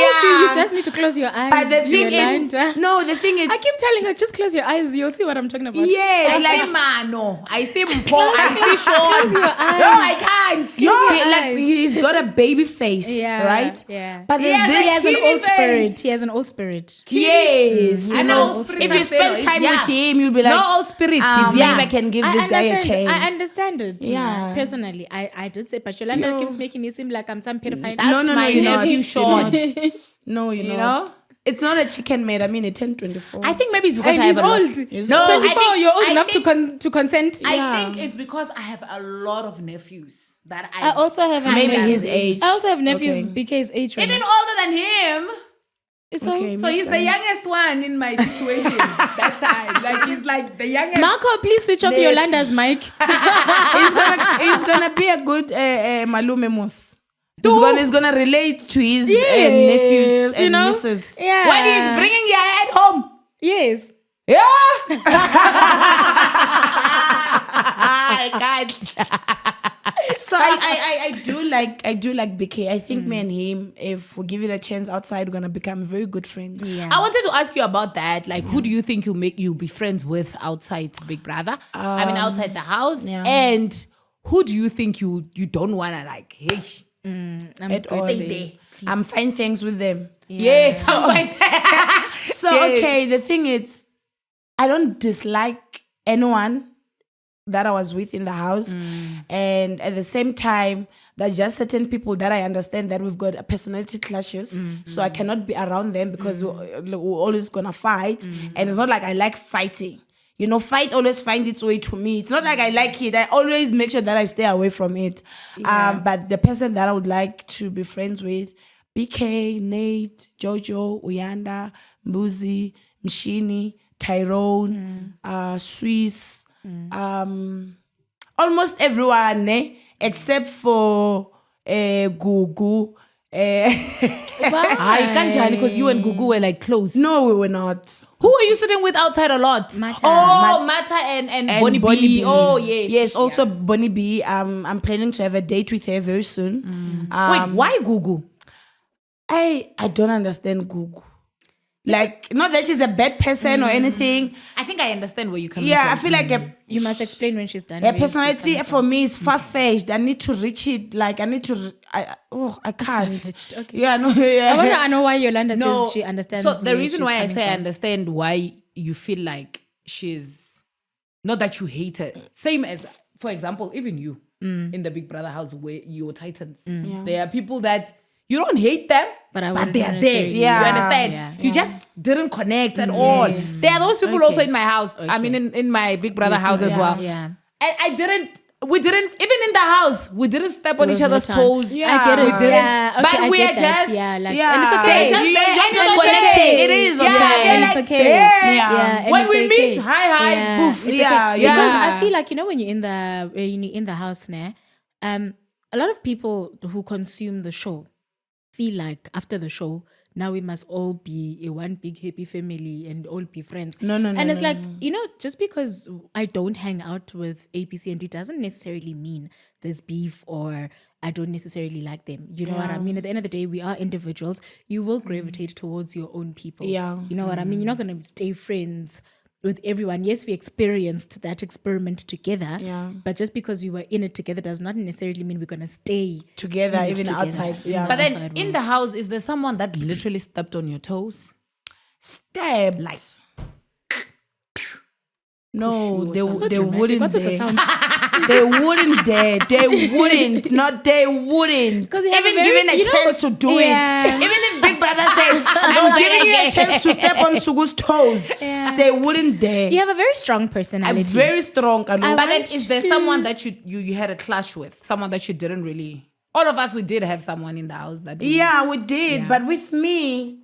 S2: you just need to close your eyes.
S3: But the thing
S2: Yolanda.
S3: is, no, the thing is,
S2: I keep telling her, just close your eyes. You'll see what I'm talking about.
S3: yes,
S1: I
S3: like
S1: say mano, I say mpo, I say short.
S2: Close your eyes.
S1: No, I can't.
S2: your
S3: like
S2: eyes.
S3: he's got a baby face,
S2: Yeah,
S3: right?
S2: yeah.
S3: But there's
S1: He
S3: this.
S1: has
S2: He has an old
S1: Kitty
S2: spirit.
S1: face.
S2: He has an old spirit.
S3: Yes,
S1: I
S3: you
S1: know
S3: know,
S1: old spirit
S3: if you spend
S1: is
S3: time
S1: young.
S3: with him, you'll be like,
S1: No old spirit. He's
S3: maybe
S1: young.
S3: I can give this guy a chance.
S2: I understand it.
S3: Yeah.
S2: Personally, I did say, but Yolanda keeps making me seem like I'm some pedophile.
S1: That's my
S3: you're not.
S1: nephew
S3: You're
S1: Sean.
S3: not. No, you're
S1: You
S3: not.
S1: know?
S3: It's not a chicken made. I mean, a 1024.
S1: I think maybe it's because
S2: And
S1: I
S2: he's
S1: have a lot.
S2: old.
S1: No,
S2: 24, you're old
S1: I
S2: enough
S1: think-
S2: to consent.
S1: I think it's because I have a lot of nephews that
S2: I also have a
S3: maybe
S2: nephew.
S3: his age.
S2: I also have nephews
S3: Okay.
S2: BK's age.
S1: even older than him.
S2: So,
S3: Okay.
S1: So he's the youngest one in my situation that time. Like he's like the youngest.
S2: Marco, please switch off
S1: Nephew.
S2: Yolanda's mic.
S3: He's gonna be a good malume mus. He's gonna relate to his nephews and
S2: you know?
S3: nieces.
S2: Yeah.
S1: When he's bringing your head home.
S2: Yes.
S3: Yeah.
S1: I can't.
S3: So I do like BK. I think me and him, if we give it a chance outside, we're gonna become very good friends.
S2: Yeah.
S1: I wanted to ask you about that. Like, who do you think you'll be friends with outside Big Brother? I mean, outside the house.
S3: yeah.
S1: And who do you think you don't wanna like? Hey,
S3: At all. I'm fine things with them.
S1: yes.
S3: So
S1: Yes.
S3: okay, the thing is, I don't dislike anyone that I was with in the house, and at the same time, there's just certain people that I understand that we've got personality clashes, so I cannot be around them because we're always gonna fight, and it's not like I like fighting. You know, fight always find its way to me. It's not like I like it. I always make sure that I stay away from it. But the person that I would like to be friends with, BK, Nate, Jojo, Uyanda, Mbuzi, Mshini, Tyrone, Swiss, almost everyone, except for Gugu.
S1: Hi, kanjani, because you and Gugu were like close.
S3: No, we were not.
S1: Who are you sitting with outside a lot?
S2: Mata.
S1: Oh, Mata and Bonnie B. Oh, yes.
S3: Yes, also Bonnie B. I'm planning to have a date with her very soon.
S1: Wait, why Gugu?
S3: I don't understand Gugu. Like, not that she's a bad person or anything.
S1: I think I understand where you're coming
S3: Yeah,
S1: from.
S3: I feel like
S2: You must explain when she's done.
S3: her
S2: where she's
S3: personality
S2: coming
S3: for me is far-fetched. I need to reach it. Like, I can't.
S2: Far-fetched, okay.
S3: Yeah, no, yeah.
S2: I know why Yolanda says she understands.
S1: So the
S2: where
S1: reason
S2: she's
S1: why I
S2: coming
S1: say I
S2: from.
S1: understand why you feel like she's not that you hate her. Same as, for example, even you in the Big Brother house where you're Titans. There are people that you don't hate them,
S2: But I
S1: but
S2: wouldn't
S1: they are there.
S2: necessarily-
S1: You
S3: Yeah.
S1: understand?
S2: Yeah.
S1: You just didn't connect at all. There are those people
S2: Okay.
S1: also in my house. I mean, in my Big Brother house as well.
S2: Yeah.
S1: And I didn't. we didn't, even in the house, we didn't step on each other's toes.
S3: Yeah.
S2: I get it.
S1: We didn't.
S2: Yeah, okay,
S1: But we are just,
S2: and it's okay.
S1: They're just
S3: not connecting. It is okay.
S2: And it's okay.
S3: Yeah.
S2: and
S1: When
S2: it's
S1: we
S2: okay.
S1: meet, hi,
S2: Yeah,
S1: boof.
S2: it's okay.
S3: Yeah,
S2: Because
S3: yeah.
S2: I feel like, when you're in the house, a lot of people who consume the show feel like after the show, now we must all be a one big happy family and all be friends.
S3: No.
S2: And it's like, just because I don't hang out with ABC and D doesn't necessarily mean there's beef or I don't necessarily like them. You know what I mean? At the end of the day, we are individuals. You will gravitate towards your own people.
S3: Yeah.
S2: You know what I mean? You're not going to stay friends with everyone. Yes, we experienced that experiment together.
S3: Yeah.
S2: But just because we were in it together does not necessarily mean we're going to stay
S3: Together,
S2: in it
S3: even
S2: together.
S3: outside.
S2: In
S3: Yeah.
S2: the
S1: But then
S2: outside
S1: in
S2: world.
S1: the house, is there someone that literally stepped on your toes?
S3: Stabbed.
S1: Like,
S3: no, they
S2: So
S3: they
S2: dramatic.
S3: wouldn't
S2: What's with the
S3: dare.
S2: sounds?
S3: They wouldn't dare. They wouldn't. They wouldn't.
S2: 'Cause you have a
S3: Even
S2: very-
S3: given a chance to do
S2: Yeah.
S3: it. Even if Big Brother said, I'm giving you a chance to step on Nsuku's toes,
S2: Yeah.
S3: they wouldn't dare.
S2: You have a very strong
S3: I'm
S2: personality.
S3: very strong.
S2: I
S1: but then
S2: want
S1: is there someone that you had a clash with? Someone that you didn't really... All of us, we did have someone in the house that...
S3: Yeah, we did.
S1: Yeah.
S3: But with me,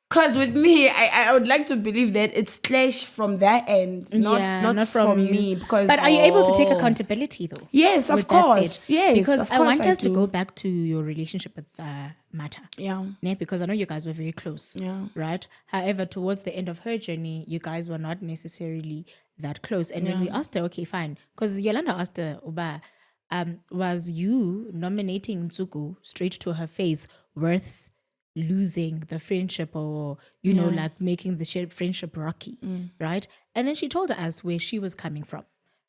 S3: because with me, I would like to believe that it's clash from their end, not from
S2: you.
S3: me. Because
S2: But are you able to take accountability though?
S3: Yes, of
S2: with that
S3: course.
S2: said?
S3: Yes,
S2: Because
S3: of
S2: I
S3: course
S2: want us to
S3: do.
S2: go back to your relationship with Mata.
S3: Yeah.
S2: Yeah, because I know you guys were very close.
S3: Yeah.
S2: Right? However, towards the end of her journey, you guys were not necessarily that close. And when we asked her, okay, fine. Because Yolanda asked her, Uba, was you nominating Nsuku straight to her face worth losing the friendship or, like making the friendship rocky, right? And then she told us where she was coming from,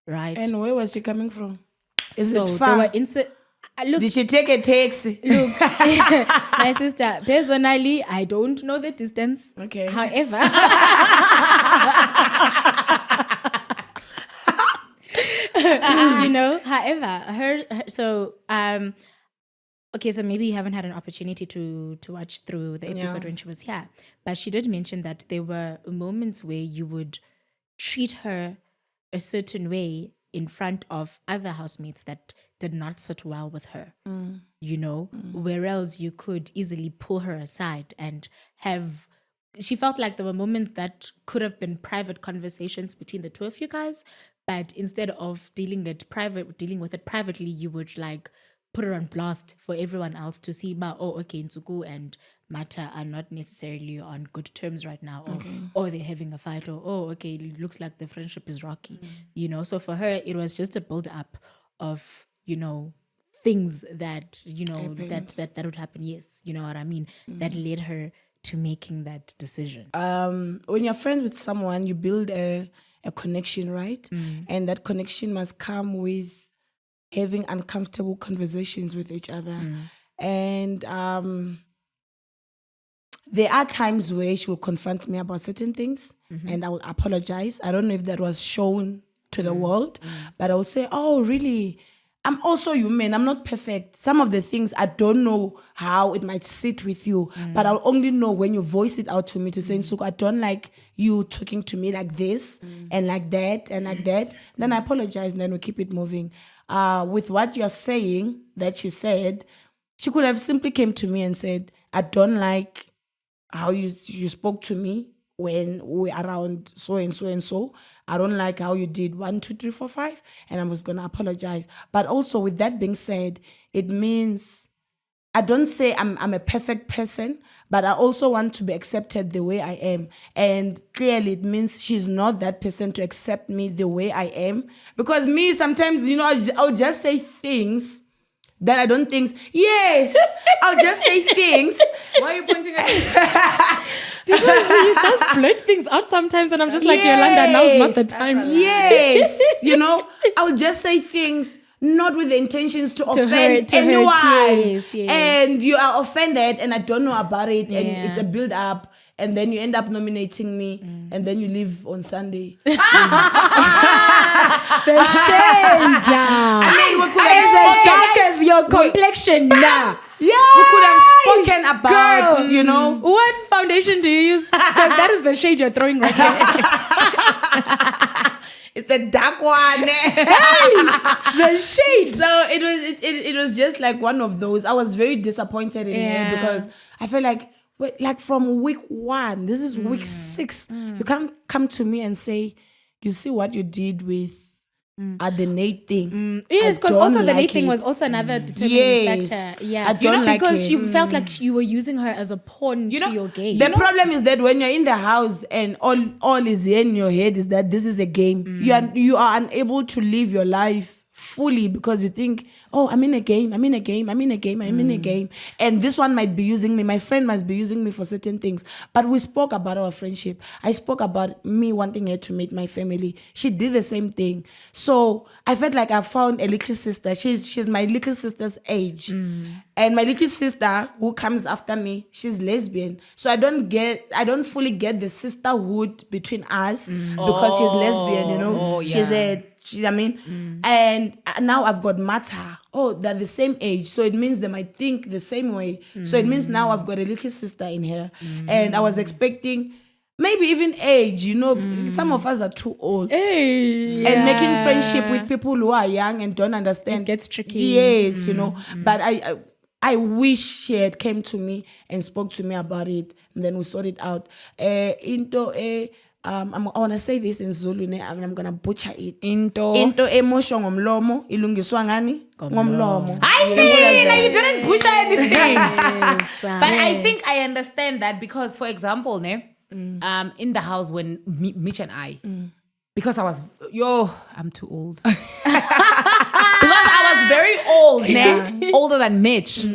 S2: right?
S3: And where was she coming from? Is
S2: so
S3: it
S2: there
S3: far?
S2: were look,
S3: Did she take a taxi?
S2: look, my sister, personally, I don't know the distance.
S3: Okay.
S2: However, okay, so maybe you haven't had an opportunity to watch through the episode when she was here, but she did mention that there were moments where you would treat her a certain way in front of other housemates that did not sit well with her, whereas you could easily pull her aside and have... She felt like there were moments that could have been private conversations between the two of you guys, but instead of dealing with it privately, you would like put her on blast for everyone else to see, okay, Nsuku and Mata are not necessarily on good terms right now, or they're having a fight, or okay, it looks like the friendship is rocky, So for her, it was just a build up of, things that, that would happen. Yes, you know what I mean? That led her to making that decision.
S3: When you're friends with someone, you build a connection, right? And that connection must come with having uncomfortable conversations with each other. And there are times where she will confront me about certain things and I will apologize. I don't know if that was shown to the world, but I will say, oh, really? I'm also human. I'm not perfect. Some of the things I don't know how it might sit with you, but I'll only know when you voice it out to me to say, Nsuku, I don't like you talking to me like this and like that and like that. Then I apologize and then we keep it moving. With what you're saying that she said, she could have simply came to me and said, I don't like how you spoke to me when we're around so and so and so. I don't like how you did 1, 2, 3, 4, 5, and I was going to apologize. But also with that being said, it means I don't say I'm a perfect person, but I also want to be accepted the way I am. And clearly it means she's not that person to accept me the way I am. Because me, sometimes, I'll just say things that I don't think. Yes, I'll just say things.
S1: Why are you pointing at me?
S2: Because you just blurt things out sometimes, and I'm just like, Yolanda, now's not the time.
S3: Yes, I'll just say things not with the intentions to offend anyone.
S2: Yes.
S3: And you are offended, and I don't know about it, and it's a build up, and then you end up nominating me, and then you leave on Sunday.
S2: The shade down.
S3: I mean, we could
S2: It's
S3: have
S2: as dark as your complexion now.
S3: Yeah, we could have spoken about,
S2: Girl, what foundation do you use? Because that is the shade you're throwing right now.
S3: It's a dark one.
S2: The shade.
S3: So it was just like one of those. I was very disappointed in her because I felt like from week 1, this is week 6. You can't come to me and say, you see what you did with the Nate thing.
S2: Yes, because also the Nate thing was also another determining factor. Yeah,
S3: I don't like
S2: because
S3: it.
S2: you felt like you were using her as a pawn to your game.
S3: The problem is that when you're in the house and all is in your head is that this is a game. You are unable to live your life fully because you think, oh, I'm in a game. And this one might be using me. My friend must be using me for certain things. But we spoke about our friendship. I spoke about me wanting her to meet my family. She did the same thing. So I felt like I found a little sister. She's my little sister's age. And my little sister who comes after me, she's lesbian. So I don't fully get the sisterhood between us because she's lesbian, you know. And now I've got Mata. Oh, they're the same age. So it means they might think the same way. So it means now I've got a little sister in here. And I was expecting maybe even age, you know. Some of us are too old. And making friendship with people who are young and don't understand.
S2: It gets tricky.
S3: Yes, you know. But I wish she had came to me and spoke to me about it. And then we sorted it out. I want to say this in Zulu, and I'm going to butcher it. Into emosho ngomlomo, ilungiswa ngani? Ngomlomo.
S1: I see! Now you didn't butcher anything. But I think I understand that because, for example, in the house when Mitch and I, because I was, I'm too old. Because I was very old, older than Mitch.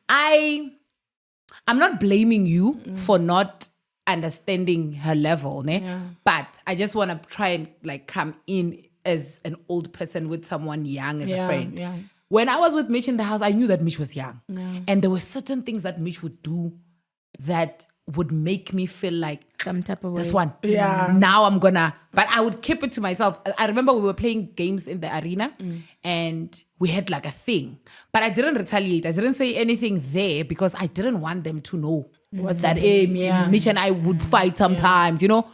S1: I'm not blaming you for not understanding her level, but I just want to try and like come in as an old person with someone young as a friend. When I was with Mitch in the house, I knew that Mitch was young, and there were certain things that Mitch would do that would make me feel like
S2: some type of
S1: this
S2: way.
S1: one. Now I'm gonna, but I would keep it to myself. I remember we were playing games in the arena, and we had like a thing, but I didn't retaliate. I didn't say anything there because I didn't want them to know. What's that? Mitch and I would fight sometimes, you know.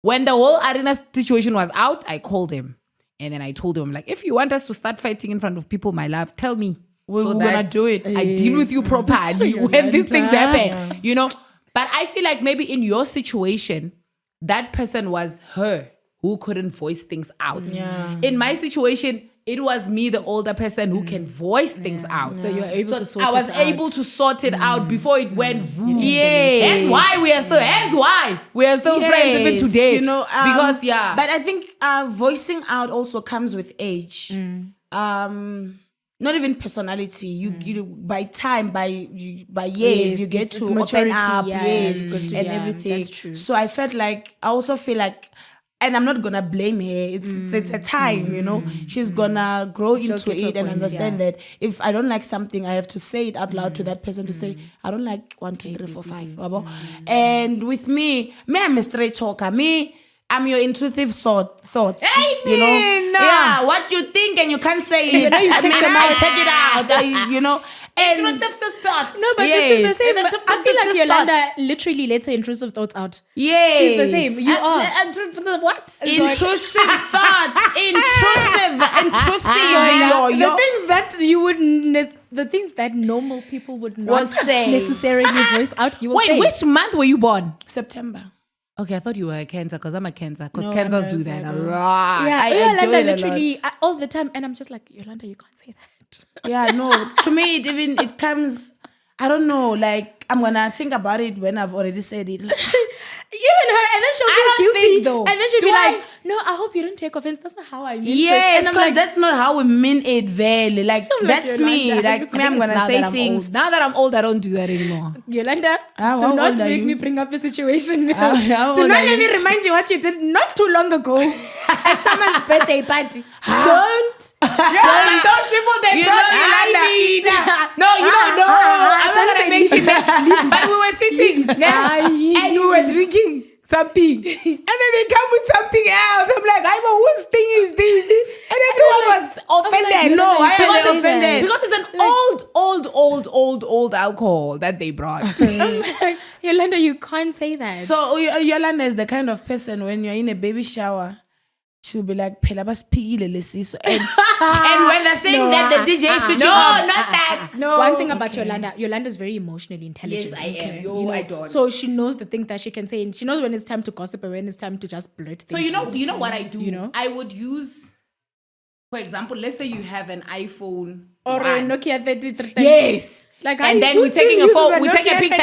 S1: When the whole arena situation was out, I called him. And then I told him, like, if you want us to start fighting in front of people, my love, tell me.
S3: We're going to do it.
S1: I deal with you properly when these things happen, you know. But I feel like maybe in your situation, that person was her who couldn't voice things out. In my situation, it was me, the older person, who can voice things out.
S2: So you were able to sort it out.
S1: I was able to sort it out before it went. Hence why we are still friends even today. You know, because
S3: But I think voicing out also comes with age. Not even personality. You by time, by years, you get to open up, and everything.
S2: That's true.
S3: So I felt like I also feel like. And I'm not gonna blame her. It's a time, you know. She's gonna grow into it and understand that if I don't like something, I have to say it out loud to that person to say, I don't like 1, 2, 3, 4, 5. And with me, I'm a straight talker. I'm your intrusive thoughts. You know? Yeah, what you think and you can't say it. I take it out. You know.
S1: Intrusive thoughts.
S2: No, but it's just the same. I feel like Yolanda literally lets her intrusive thoughts out.
S3: Yes.
S2: She's the same. You are.
S1: What?
S3: Intrusive thoughts. Intrusive.
S2: The things that you wouldn't, the things that normal people would not
S3: say
S2: necessarily voice out, you will say.
S1: Wait, which month were you born?
S3: September.
S1: Okay, I thought you were a Cancer because I'm a Cancer. Because Cancers do that a lot.
S2: Yeah, Yolanda literally all the time, and I'm just like, Yolanda, you can't say that.
S3: Yeah, no. To me, it comes. I don't know. Like I'm gonna think about it when I've already said it. Like,
S2: even her, and then she'll feel guilty, and then she'll be like, "No, I hope you don't take offense. That's not how I meant it."
S3: Yes, because that's not how we mean it. Really, like that's me. Like me, I'm gonna say things.
S1: Now that I'm old, I don't do that anymore.
S2: Yolanda, do not make me bring up a situation. Do not let me remind you what you did not too long ago at someone's birthday party. Don't.
S1: Those people they brought Yolanda. No, you don't know. I'm not gonna mention that. But we were sitting and we were drinking something, and then they come with something else. I'm like, I know whose thing is this? And everyone was offended.
S3: No, I am offended
S1: because it's an old alcohol that they brought.
S2: I'm like, Yolanda, you can't say that.
S3: So Yolanda is the kind of person when you're in a baby shower she'll be like, "Phela basiphikile lesiso." And when they're saying that, the DJ switching off.
S1: not that. No.
S2: One thing about Yolanda is very emotionally intelligent.
S1: Yes, I am. I don't.
S2: So she knows the things that she can say, and she knows when it's time to gossip and when it's time to just blurt things.
S1: So do you know what I do? I would use, for example, let's say you have an iPhone
S2: or a Nokia 3310.
S1: Yes.
S2: Like,
S1: and then we taking a photo, we take a picture.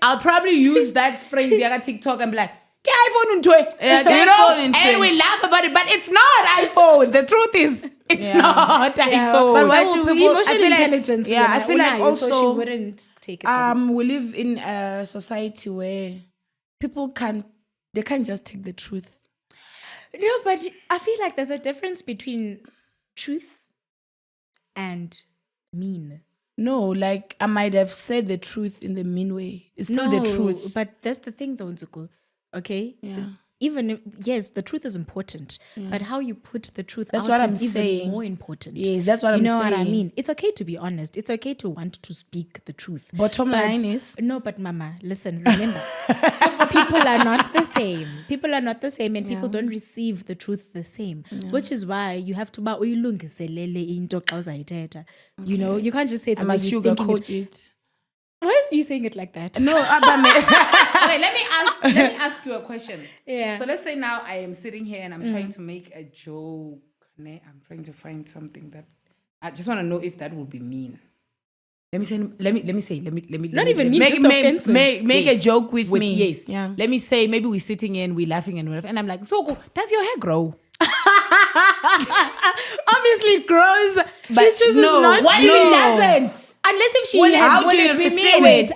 S1: I'll probably use that phrase on TikTok and be like, "Get iPhone into it," and we laugh about it, but it's not iPhone. The truth is, it's not iPhone.
S2: But why do people? Emotional intelligence.
S3: I feel like also
S2: she wouldn't take it.
S3: We live in a society where people can't just take the truth.
S2: No, but I feel like there's a difference between truth and mean.
S3: No, like I might have said the truth in the mean way. It's still the truth.
S2: But that's the thing though, Nsuku. Okay?
S3: Yeah.
S2: Even if, yes, the truth is important, but how you put the truth
S3: that's
S2: out
S3: what
S2: is
S3: I'm
S2: even
S3: saying.
S2: more important.
S3: Yes, that's what I'm saying.
S2: You know what I mean? It's okay to be honest. It's okay to want to speak the truth.
S3: Bottom line is...
S2: No, but Mama, listen, remember. People are not the same. People are not the same, and people don't receive the truth the same. Which is why you have to... You know, you can't just say it the way you think it. Why are you saying it like that?
S3: No,
S1: wait, let me ask you a question.
S2: Yeah.
S1: So let's say now I am sitting here and I'm trying to make a joke. I'm trying to find something that I just want to know if that would be mean. Let me say.
S2: Not even mean, just offensive.
S3: Make a joke with me.
S1: Yes. Yeah. Let me say maybe we're sitting in, we're laughing and whatever, and I'm like, "Nsuku, does your hair grow?"
S2: Obviously it grows. She chooses not.
S1: What if it doesn't?
S2: Unless if she
S3: how do you receive it?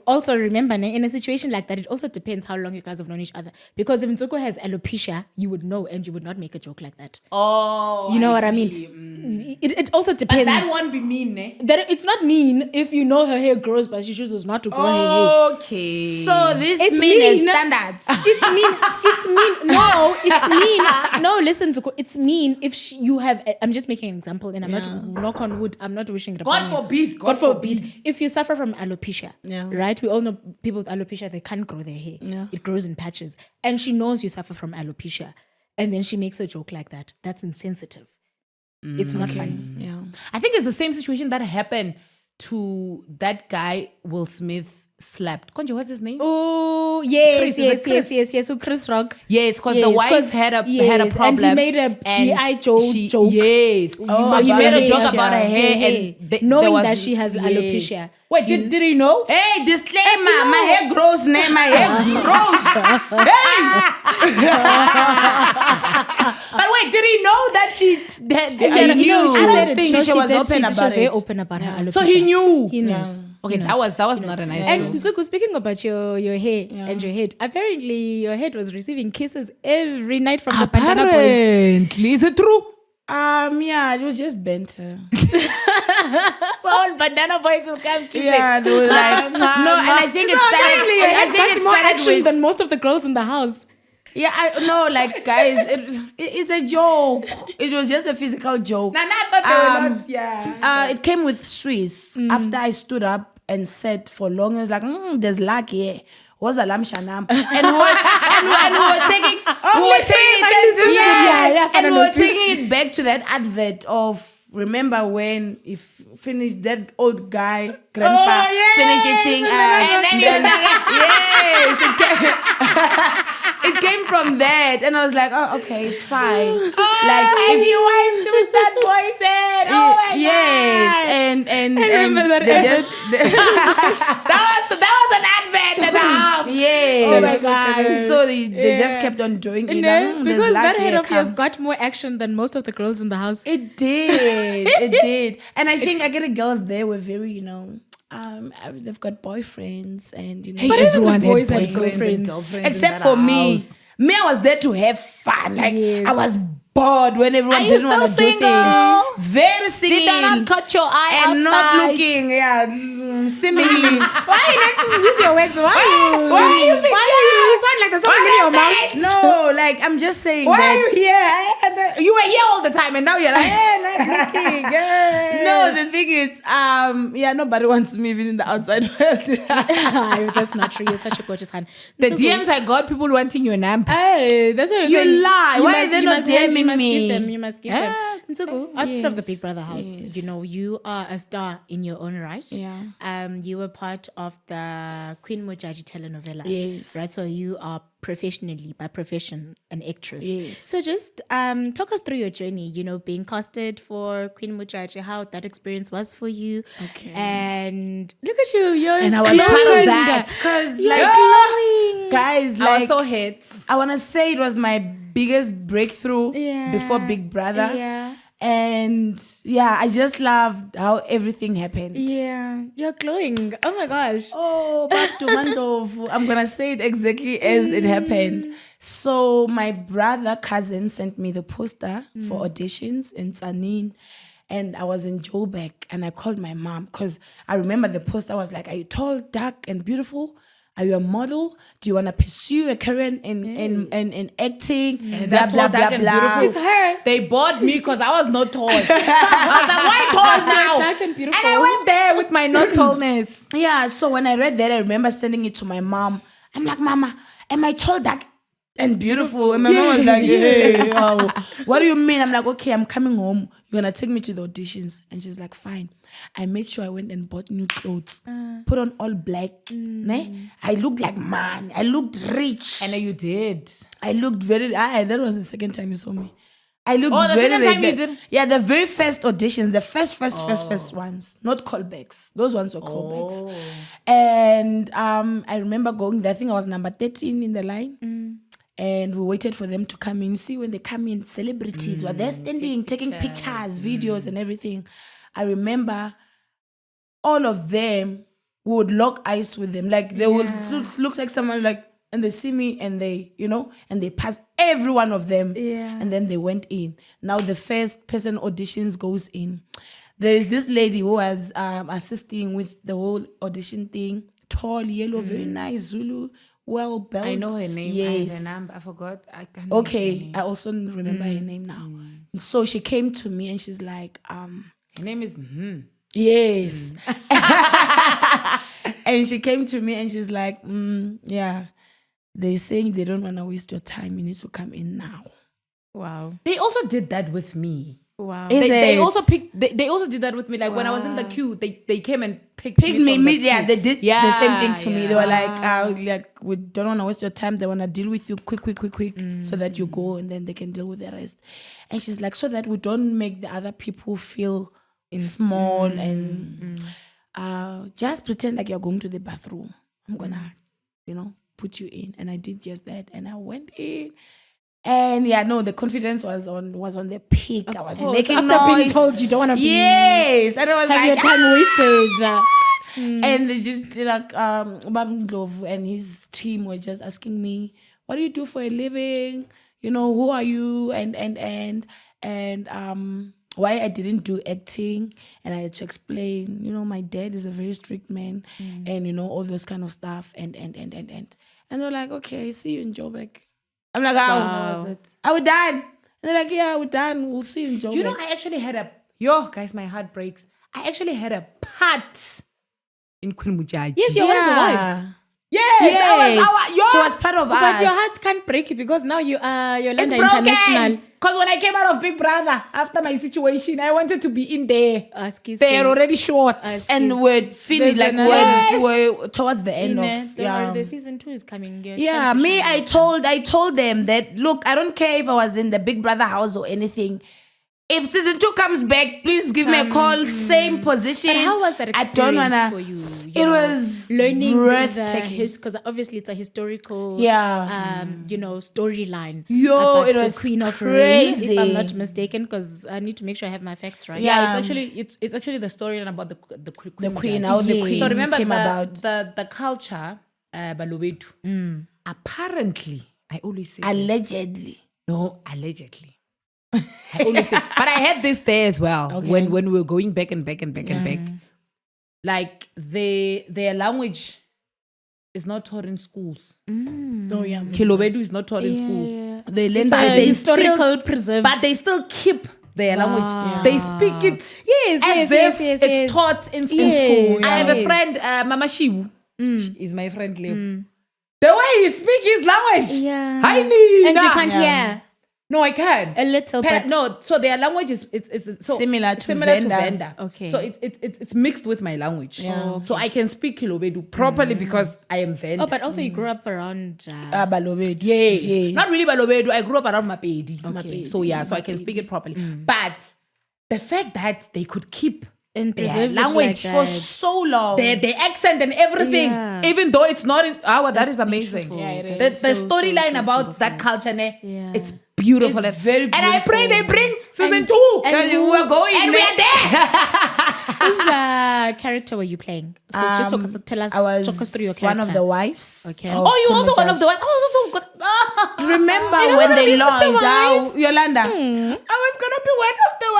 S2: Also remember, in a situation like that, it also depends how long you guys have known each other. Because if Nsuku has alopecia, you would know and you would not make a joke like that.
S1: Oh,
S2: you know what I mean? It also depends.
S1: But that won't be mean, eh?
S2: That it's not mean if you know her hair grows, but she chooses not to grow her hair.
S3: Okay. So this mean standards.
S2: It's mean. It's mean. No, it's mean. No, listen, Nsuku. It's mean if you have. I'm just making an example, and I'm not knock on wood. I'm not wishing it upon you.
S1: God forbid.
S2: If you suffer from alopecia, right? We all know people with alopecia, they can't grow their hair. Yeah. It grows in patches. And she knows you suffer from alopecia. And then she makes a joke like that. That's insensitive. It's not funny.
S3: Yeah.
S1: I think it's the same situation that happened to that guy Will Smith slapped. Konjo, what's his name?
S2: Oh, yes. So Chris Rock.
S1: Yes, because the wife had a problem.
S2: And he made a G.I. Joe joke.
S1: Yes.
S2: So
S1: he made a joke about her hair. And
S2: knowing that she has alopecia.
S1: Wait, did he know?
S3: Hey, disclaimer. My hair grows, my hair grows.
S1: But wait, did he know that she
S3: knew?
S2: She was very open about her alopecia.
S1: So he knew.
S2: He knows.
S1: Okay, that was not a nice joke.
S2: And Nsuku, speaking about your hair and your head, apparently your head was receiving kisses every night from the Bandana Boys.
S1: Apparently, is it true?
S3: Yeah, it was just bent.
S1: So all Bandana Boys will come kissing.
S3: Yeah, they were like, no, and I think it started. I think it
S2: more
S3: started
S2: action
S3: with,
S2: than most of the girls in the house.
S3: Yeah, I know, like guys, it's a joke. It was just a physical joke.
S1: I thought they were not. Yeah.
S3: It came with Swiss. After I stood up and sat for long, it was like, there's luck here. What's the lamb shanam? And we were taking it back to that advert of, remember when if finished that old guy grandpa finished eating and then it came from that, and I was like, oh, okay, it's fine.
S1: Like if you went with that boy's head,
S3: and
S2: I remember that
S1: that was an advert and a half.
S3: Yes.
S1: Oh my God.
S3: So they just kept on doing it.
S2: Because that head of yours got more action than most of the girls in the house.
S3: It did. It did. And I think girls there were very, they've got boyfriends and
S2: but everyone boys had girlfriends.
S3: Except for me. I was there to have fun. Like I was bored when everyone didn't want to do things. very singing.
S1: Did I not cut your eye
S3: and
S1: outside?
S3: not looking, seemingly.
S2: Why are you not to use your words? Why you sound like there's something in your mouth?
S3: No, like I'm just saying
S1: Why
S3: that.
S1: are you here? You were here all the time, and now you're like, not looking. Yeah.
S3: No, the thing is, nobody wants me even in the outside world.
S2: That's not true. You're such a gorgeous hand.
S1: The DMs I got, people wanting your number.
S2: Hey, that's what
S3: You lie. Why are they not DMing me?
S2: You must give them. Nsuku, outside of the Big Brother house, you are a star in your own right.
S3: Yeah.
S2: You were part of the Queen Modjadji telenovela.
S3: Yes.
S2: Right. So you are professionally, by profession, an actress.
S3: Yes.
S2: So just talk us through your journey. Being casted for Queen Modjadji, how that experience was for you.
S3: Okay.
S2: And look at you.
S1: And I was part of that.
S3: Because
S2: glowing.
S3: guys,
S1: I was so hit.
S3: I want to say it was my biggest breakthrough before Big Brother.
S2: Yeah.
S3: And I just loved how everything happened.
S2: Yeah, you're glowing. Oh my gosh.
S3: Oh, back to Mandovu. I'm going to say it exactly as it happened. So my cousin sent me the poster for auditions in Tsanin. And I was in Joburg and I called my mom because I remember the poster was like, are you tall, dark and beautiful? Are you a model? Do you want to pursue a career in acting?
S1: And
S3: blah,
S1: that
S3: blah,
S1: tall,
S3: blah,
S1: dark, and
S3: blah.
S1: beautiful.
S2: It's her.
S1: They bought me because I was not tall. I was like, why tall now?
S2: Dark and beautiful.
S1: And I went there with my not tallness.
S3: Yeah, so when I read that, I remember sending it to my mom. I'm like, Mama, am I tall, dark, and beautiful? And my mom was like, hey, what do you mean? I'm like, okay, I'm coming home. You're going to take me to the auditions. And she's like, fine. I made sure I went and bought new clothes. Put on all black. Ne? I looked like man. I looked rich.
S1: I know you did.
S3: I looked very... that was the second time you saw me. I looked
S1: the
S3: very...
S1: second time you did?
S3: Yeah, the very first auditions. The first ones. Not callbacks. Those ones were callbacks. And I remember going there. I think I was number 13 in the line. And we waited for them to come in. You see, when they come in, celebrities were there standing, taking pictures, videos, and everything. I remember all of them would lock eyes with them. Like, they would look like someone like, and they see me and they, and they pass every one of them.
S2: Yeah.
S3: And then they went in. Now the first person auditions goes in. There is this lady who was assisting with the whole audition thing. Tall, yellow, very nice, Zulu. Well built.
S1: I know her name.
S3: Yes.
S1: I have her number. I forgot. I can't.
S3: Okay, I also remember her name now. So she came to me and she's like,
S1: her name is.
S3: Yes. And she came to me and she's like, they're saying they don't want to waste your time. You need to come in now.
S2: Wow.
S1: They also did that with me.
S2: Wow.
S1: They also picked. They also did that with me. Like when I was in the queue, they came and picked me. From the
S3: Yeah,
S1: queue.
S3: they did the same thing to me. They were
S2: Wow.
S3: like, we don't want to waste your time. They want to deal with you quick, so that you go and then they can deal with the rest. And she's like, so that we don't make the other people feel small and just pretend like you're going to the bathroom. I'm gonna, put you in. And I did just that. And I went in. And the confidence was on the peak. I was making
S2: after
S3: noise.
S2: being told you don't want to be
S3: Yes, and I was
S2: have
S3: like,
S2: your time wasted.
S3: and they just Guluva and his team were just asking me, "What do you do for a living? Who are you?" And why I didn't do acting, and I had to explain. My dad is a very strict man, and all those kind of stuff. And they're like, "Okay, see you in Joburg." I'm like,
S1: How was it?
S3: are we done? And they're like, yeah, we're done. We'll see you in Joburg.
S1: I actually had guys, my heart breaks. I actually had a part in Queen Modjadji.
S2: Yes, you're one of the wives.
S3: Yes. She was part of us.
S2: But your heart can't break it because now you are Yolanda
S1: It's broken.
S2: International.
S1: Because when I came out of Big Brother, after my situation, I wanted to be in there. They're already short.
S3: And we're finished, like we're towards the end of
S2: the season 2 is coming.
S3: I told them that, look, I don't care if I was in the Big Brother house or anything. If season 2 comes back, please give me a call. Same position.
S2: But how was that experience for you?
S3: It was
S2: learning
S3: breathtaking.
S2: because obviously it's a historical, storyline.
S3: It
S2: the
S3: was
S2: Queen of
S3: crazy.
S2: Rain, if I'm not mistaken, because I need to make sure I have my facts right.
S1: Yeah, it's actually the storyline about the Queen.
S3: The Queen, how the Queen
S1: So remember
S3: came about.
S1: the culture, Balobedu. Apparently, I always say
S3: Allegedly.
S1: no, allegedly. I always say, but I had this there as well when we were going back and back. Like their language is not taught in schools. Kilobedu is not taught in schools.
S3: They learn
S2: the historical preserve,
S1: but they still keep their language. They speak it as if it's taught in schools. I have a friend, Mama Shibu. She is my friend, Leo. The way he speaks his language.
S2: and you can't hear.
S1: No, I can.
S2: A little bit.
S1: No, so their language is so
S3: similar to Venda.
S1: Okay. So it's mixed with my language. So I can speak Kilobedu properly because I am Venda.
S2: Oh, but also you grew up around...
S3: Balobedu.
S1: Yes. Not really Balobedu. I grew up around Mapedi. Okay. So so I can speak it properly. But the fact that they could keep their language
S3: for so long,
S1: their accent and everything, even though it's not in that is amazing.
S3: Yeah, it is.
S1: The storyline about that culture, it's beautiful.
S3: It's very beautiful.
S1: And I pray they bring season 2.
S3: And we're going
S1: and we are there.
S2: Whose character were you playing? So just talk us through your character.
S3: One of the wives.
S2: Okay.
S1: You also one of the wives. Oh, so good.
S3: Remember when they launched Yolanda? I was gonna be one of the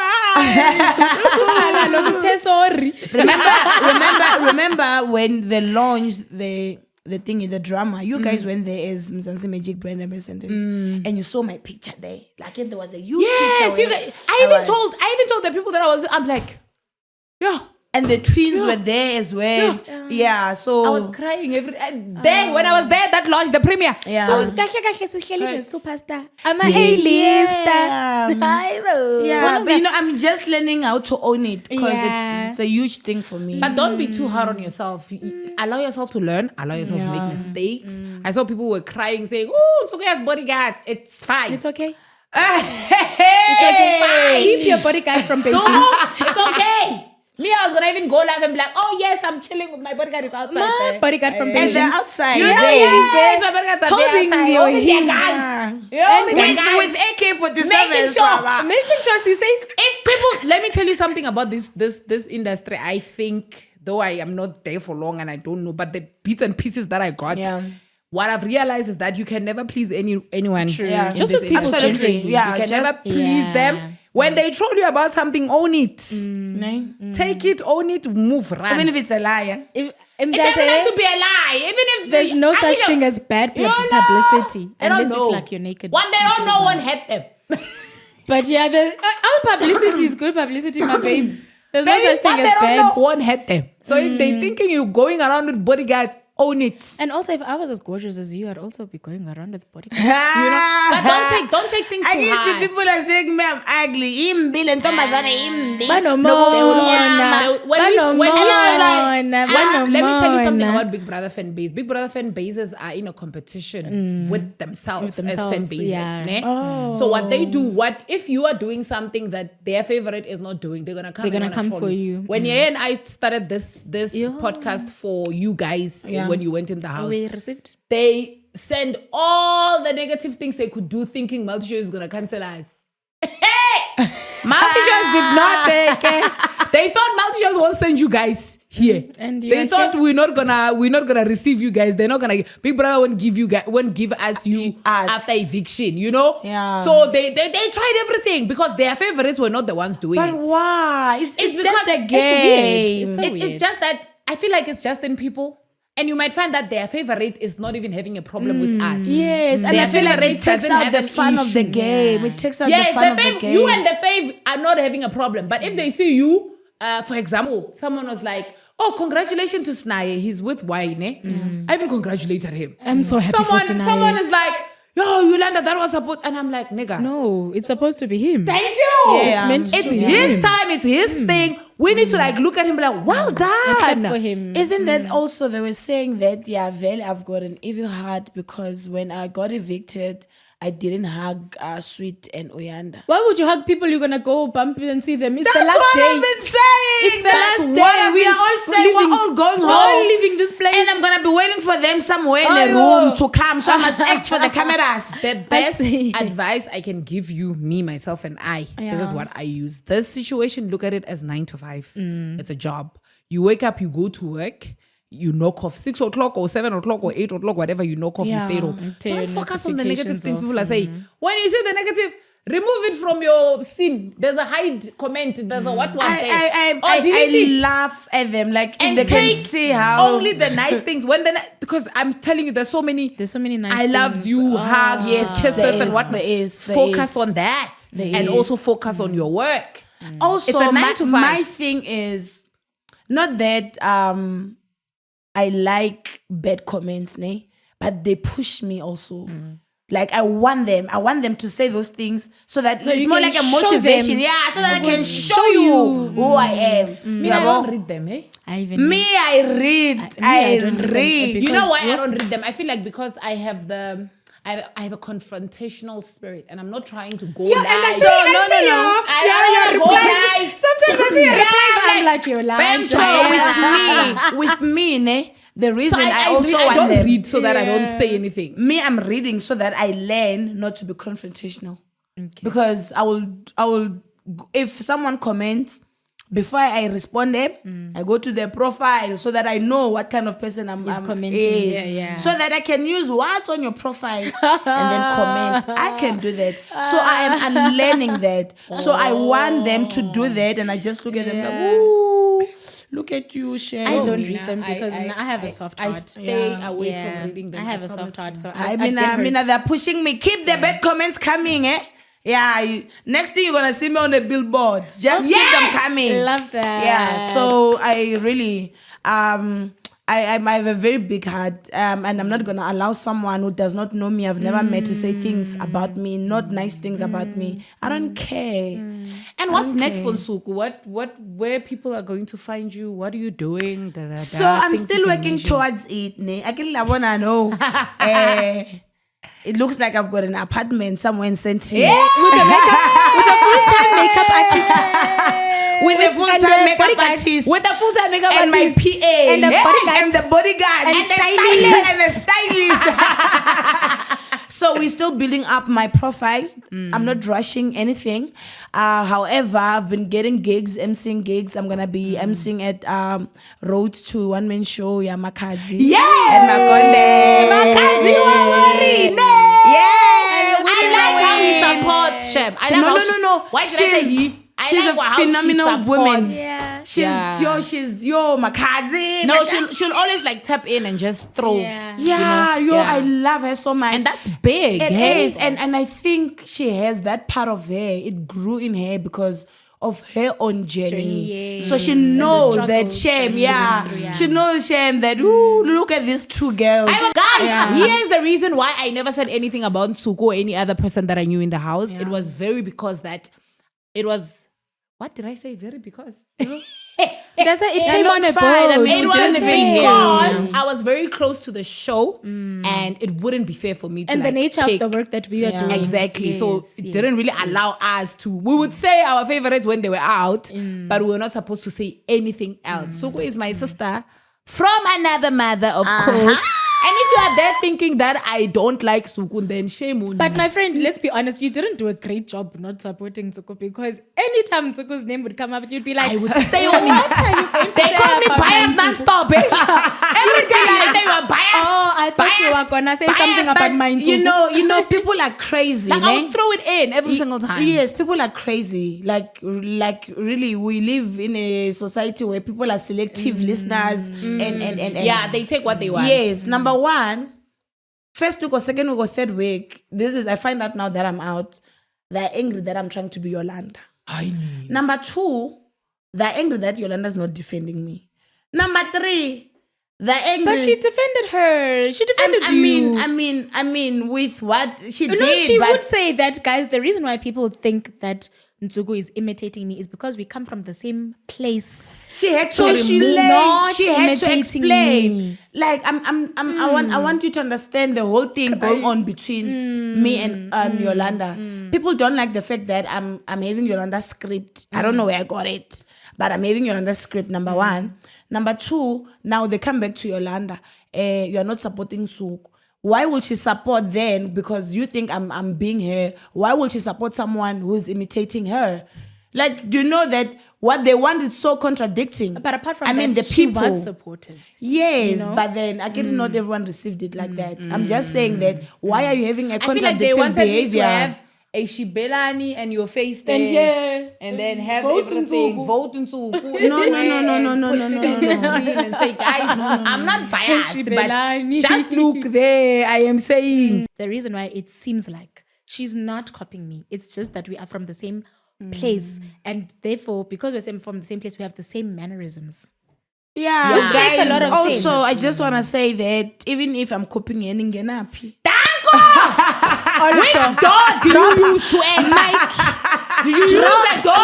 S3: wives. Remember when they launched the thing in the drama, you guys went there as Mzansi Magic brand ambassadors, and you saw my picture there. Like there was a huge picture.
S1: You guys, I even told the people that I'm like,
S3: and the twins were there as well. So
S1: I was crying then when I was there that launched the premiere.
S2: So superstar. I'm a A-lister.
S3: But I'm just learning how to own it because it's a huge thing for me.
S1: But don't be too hard on yourself. Allow yourself to learn. Allow yourself to make mistakes. I saw people were crying saying, "Oh, it's okay as bodyguards. It's fine.
S2: It's okay.
S1: It's okay.
S2: Keep your bodyguard from Beijing.
S1: It's okay." Me, I was gonna even go live and be like, "Oh yes, I'm chilling with my bodyguard. It's outside.
S2: My bodyguard from Beijing.
S3: And they're outside.
S1: You know, yes, my bodyguards are
S2: holding
S1: your
S2: hands.
S3: With AK-47s.
S2: Making sure she's safe.
S1: If people, let me tell you something about this industry. I think, though I am not there for long and I don't know, but the bits and pieces that I got. What I've realized is that you can never please anyone.
S2: True.
S1: In
S2: just
S1: this
S2: with people
S1: industry.
S2: genuinely.
S1: You can never please them. When they troll you about something, own it. Take it, own it, move, run.
S3: Even if it's a liar.
S1: It doesn't have to be a lie. Even if
S2: there's no such thing as bad publicity.
S1: Unless
S2: if like you're naked.
S1: One they don't know, one hate them.
S2: But our publicity is good publicity, my babe. There's no such thing as bad.
S1: They don't know, one hate them. So if they're thinking you're going around with bodyguards, own it.
S2: And also, if I was as gorgeous as you, I'd also be going around with bodyguards.
S1: But don't take things too hard.
S3: I can see people are saying, "Me, I'm ugly."
S1: Let me tell you something about Big Brother fan base. Big Brother fan bases are in a competition with themselves as fan bases. So what they do, if you are doing something that their favorite is not doing, they're gonna come
S2: for you.
S1: When Ye and I started this podcast for you guys. When you went in the house,
S2: we received.
S1: They send all the negative things they could do, thinking Multi-Choice is gonna cancel us. Hey, Multi-Choice did not take it. They thought Multi-Choice won't send you guys here,
S2: and
S1: they thought we're not gonna receive you guys. They're not gonna. Big Brother won't give us after eviction. So they tried everything because their favorites were not the ones doing it.
S3: But why? It's just a game.
S1: It's just that I feel like it's just in people. And you might find that their favorite is not even having a problem with us.
S3: Yes, and I feel like it takes out the fun of the game. It takes out the fun of the game.
S1: You and the fave are not having a problem. But if they see you, for example, someone was like, "Oh, congratulations to Snaye. He's with Wayne." I even congratulated him.
S2: I'm so happy for Snaye.
S1: Someone is like, "Yo, Yolanda, that was supposed..." And I'm like, "Nigga.
S2: No, it's supposed to be him."
S1: Thank you.
S2: It's meant to be
S1: his time. It's his thing. We need to look at him and be like, "Well done."
S2: For him.
S3: Isn't that also, they were saying that, I've got an evil heart because when I got evicted, I didn't hug Sweet and Uyanda.
S2: Why would you hug people you're going to go bump and see them? It's
S3: That's
S2: the last
S3: what
S2: day.
S3: I've been saying.
S2: It's the last day. We are all
S3: saying. We're all going home.
S2: All leaving this place.
S3: And I'm going to be waiting for them somewhere in the room to come. So I must act for the cameras.
S1: The best advice I can give you, me, myself, and I, this is what I use. This situation, look at it as 9 to 5. It's a job. You wake up, you go to work. You knock off 6 o'clock or 7 o'clock or 8 o'clock, whatever you knock off, you stay home. Don't focus on the negative things people are saying. When you see the negative, Remove it from your scene. There's a hide comment. There's a what one thing.
S3: I laugh at them like
S1: and
S3: if they can see how
S1: only the nice things because I'm telling you, there's so many
S2: nice
S1: I love you, hugs, kisses, and what focus on that, and also focus on your work.
S3: Also,
S1: it's a 9 to 5.
S3: My thing is not that I like bad comments, but they push me also. Like I want them to say those things so that it's more like a motivation. Yeah, so that I can show you who I am.
S1: Me, I don't read them,
S3: I read.
S1: You know why I don't read them? I feel like because I have I have a confrontational spirit, and I'm not trying to go live.
S2: Your replies. Sometimes I see your replies. I'm like, Yolanda.
S3: With me, the reason I also
S1: I
S3: want
S1: don't
S3: them.
S1: read so that I don't say anything.
S3: Me, I'm reading so that I learn not to be confrontational. Okay. Because I will, if someone comments, before I respond them, I go to their profile so that I know what kind of person I'm
S2: commenting.
S3: So that I can use what's on your profile and then comment. I can do that. So I am unlearning that. So I want them to do that, and I just look at them like, ooh, look at you, Shem.
S2: I don't read them because I have a soft heart.
S1: I stay away from reading them.
S2: I have a soft heart, so
S3: I mean, they're pushing me. Keep the bad comments coming, Yeah, next thing you're gonna see me on the billboard. Just keep them coming.
S2: Love that.
S3: Yeah, so I really I have a very big heart, and I'm not gonna allow someone who does not know me, I've never met, to say things about me, not nice things about me. I don't care.
S1: And what's next for Nsuku? Where people are going to find you? What are you doing?
S3: So I'm still working towards it. I wanna know. It looks like I've got an apartment somewhere in Senti.
S2: Yeah, with a full-time makeup artist.
S3: With a full-time makeup artist.
S1: With a full-time makeup
S3: and
S1: artist.
S3: My PA.
S2: And the bodyguard.
S3: And the stylist. So we're still building up my profile. I'm not rushing anything. However, I've been getting gigs, emceeing gigs. I'm gonna be emceeing at Road to One Man Show, Makazi.
S1: Yeah!
S3: And Makonde.
S1: Makazi Wawari.
S3: Yeah!
S1: I like how he supports Shem.
S3: No.
S1: Why did I say he?
S3: She's a phenomenal woman.
S2: Yeah.
S3: She's your Makazi.
S1: No, she'll always like tap in and just throw.
S3: I love her so much.
S1: And that's big.
S3: It is. And I think she has that part of her. It grew in her because of her own journey. So she knows that shame. She knows shame that, look at these two girls.
S1: Here's the reason why I never said anything about Nsuku or any other person that I knew in the house. It was very because that it was... What did I say? Very because?
S2: It came on a boat.
S1: It was because I was very close to the show and it wouldn't be fair for me to
S2: and the nature of the work that we are doing.
S1: Exactly. So it didn't really allow us to... We would say our favorites when they were out, but we were not supposed to say anything else. Nsuku is my sister from another mother, of course. And if you are there thinking that I don't like Nsuku, then shame on you.
S2: But my friend, let's be honest, you didn't do a great job not supporting Nsuku, because anytime Nsuku's name would come up, you'd be like,
S1: I would stay on it. They call me biased non-stop. Every day you are biased.
S2: Oh, I thought you were gonna say something about my Nsuku.
S3: You know, people are crazy.
S1: Like, I'll throw it in every single time.
S3: Yes, people are crazy. Like really, we live in a society where people are selective listeners and
S1: yeah, they take what they want.
S3: Yes, number one, first week or second week or third week, I find out now that I'm out, they're angry that I'm trying to be Yolanda. Number two, they're angry that Yolanda's not defending me. Number three, they're angry.
S2: But she defended her. She defended you.
S3: I mean, with what she did.
S2: No, she would say that, guys, the reason why people think that Nsuku is imitating me is because we come from the same place.
S3: She had to explain. Me. Like I want you to understand the whole thing going on between me and Yolanda. People don't like the fact that I'm having Yolanda's script. I don't know where I got it, but I'm having Yolanda's script. Number one. Number two. Now they come back to Yolanda. You're not supporting Nsuku. Why will she support then? Because you think I'm being her. Why will she support someone who's imitating her? Like, do you know that what they want is so contradicting?
S2: But apart from that, the people was supportive.
S3: Yes, you know? But then again, not everyone received it like that. I'm just saying that why are you having a contradicting behavior?
S1: I feel like they wanted me to have a shibelani and your face there, and then have everything. Vote Nsuku.
S3: No.
S1: And say, guys, I'm not biased, but just look there. I am saying.
S2: The reason why it seems like she's not copying me, it's just that we are from the same place, and therefore, because we're from the same place, we have the same mannerisms.
S3: Yeah,
S2: which makes a lot of
S3: also,
S2: sense.
S3: I just want to say that even if I'm copying Ngenapi.
S1: Which door do you use to enter? Do you use a door or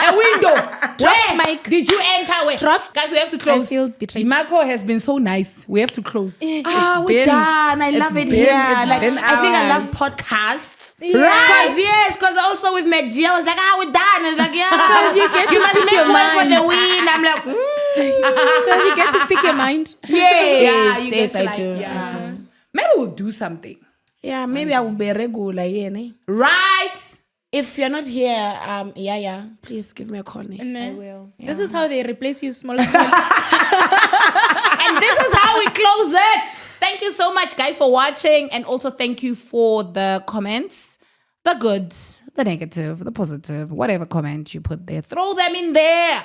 S1: a window?
S2: Drops mic.
S1: Did you enter? Where?
S2: Drop.
S1: Guys, we have to close.
S2: I feel betrayed.
S1: Marco has been so nice. We have to close.
S3: We're done. I love it here. I think I love podcasts.
S1: Right.
S3: Because also with McG, I was like, we're done. It's like,
S2: Because you get to
S3: must
S2: speak
S3: make
S2: your
S3: way for
S2: mind.
S3: the win. I'm like,
S2: Because you get to speak your mind.
S3: Yes, I do.
S1: Yeah. Maybe we'll do something.
S3: Yeah, maybe I will be regular,
S1: Right.
S3: If you're not here, please give me a call.
S2: I
S1: will.
S2: This is how they replace you, small.
S1: And this is how we close it. Thank you so much, guys, for watching. And also thank you for the comments. The good, the negative, the positive, whatever comment you put there. Throw them in there.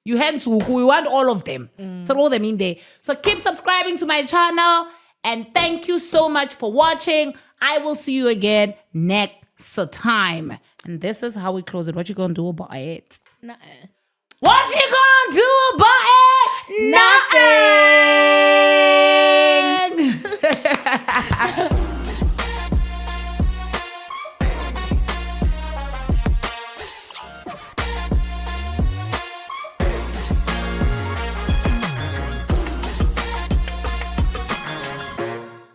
S1: You had Nsuku. We want all of them. Throw them in there. So keep subscribing to my channel. And thank you so much for watching. I will see you again next time. And this is how we close it. What you gonna do about it? What you gonna do about it?
S3: Nothing.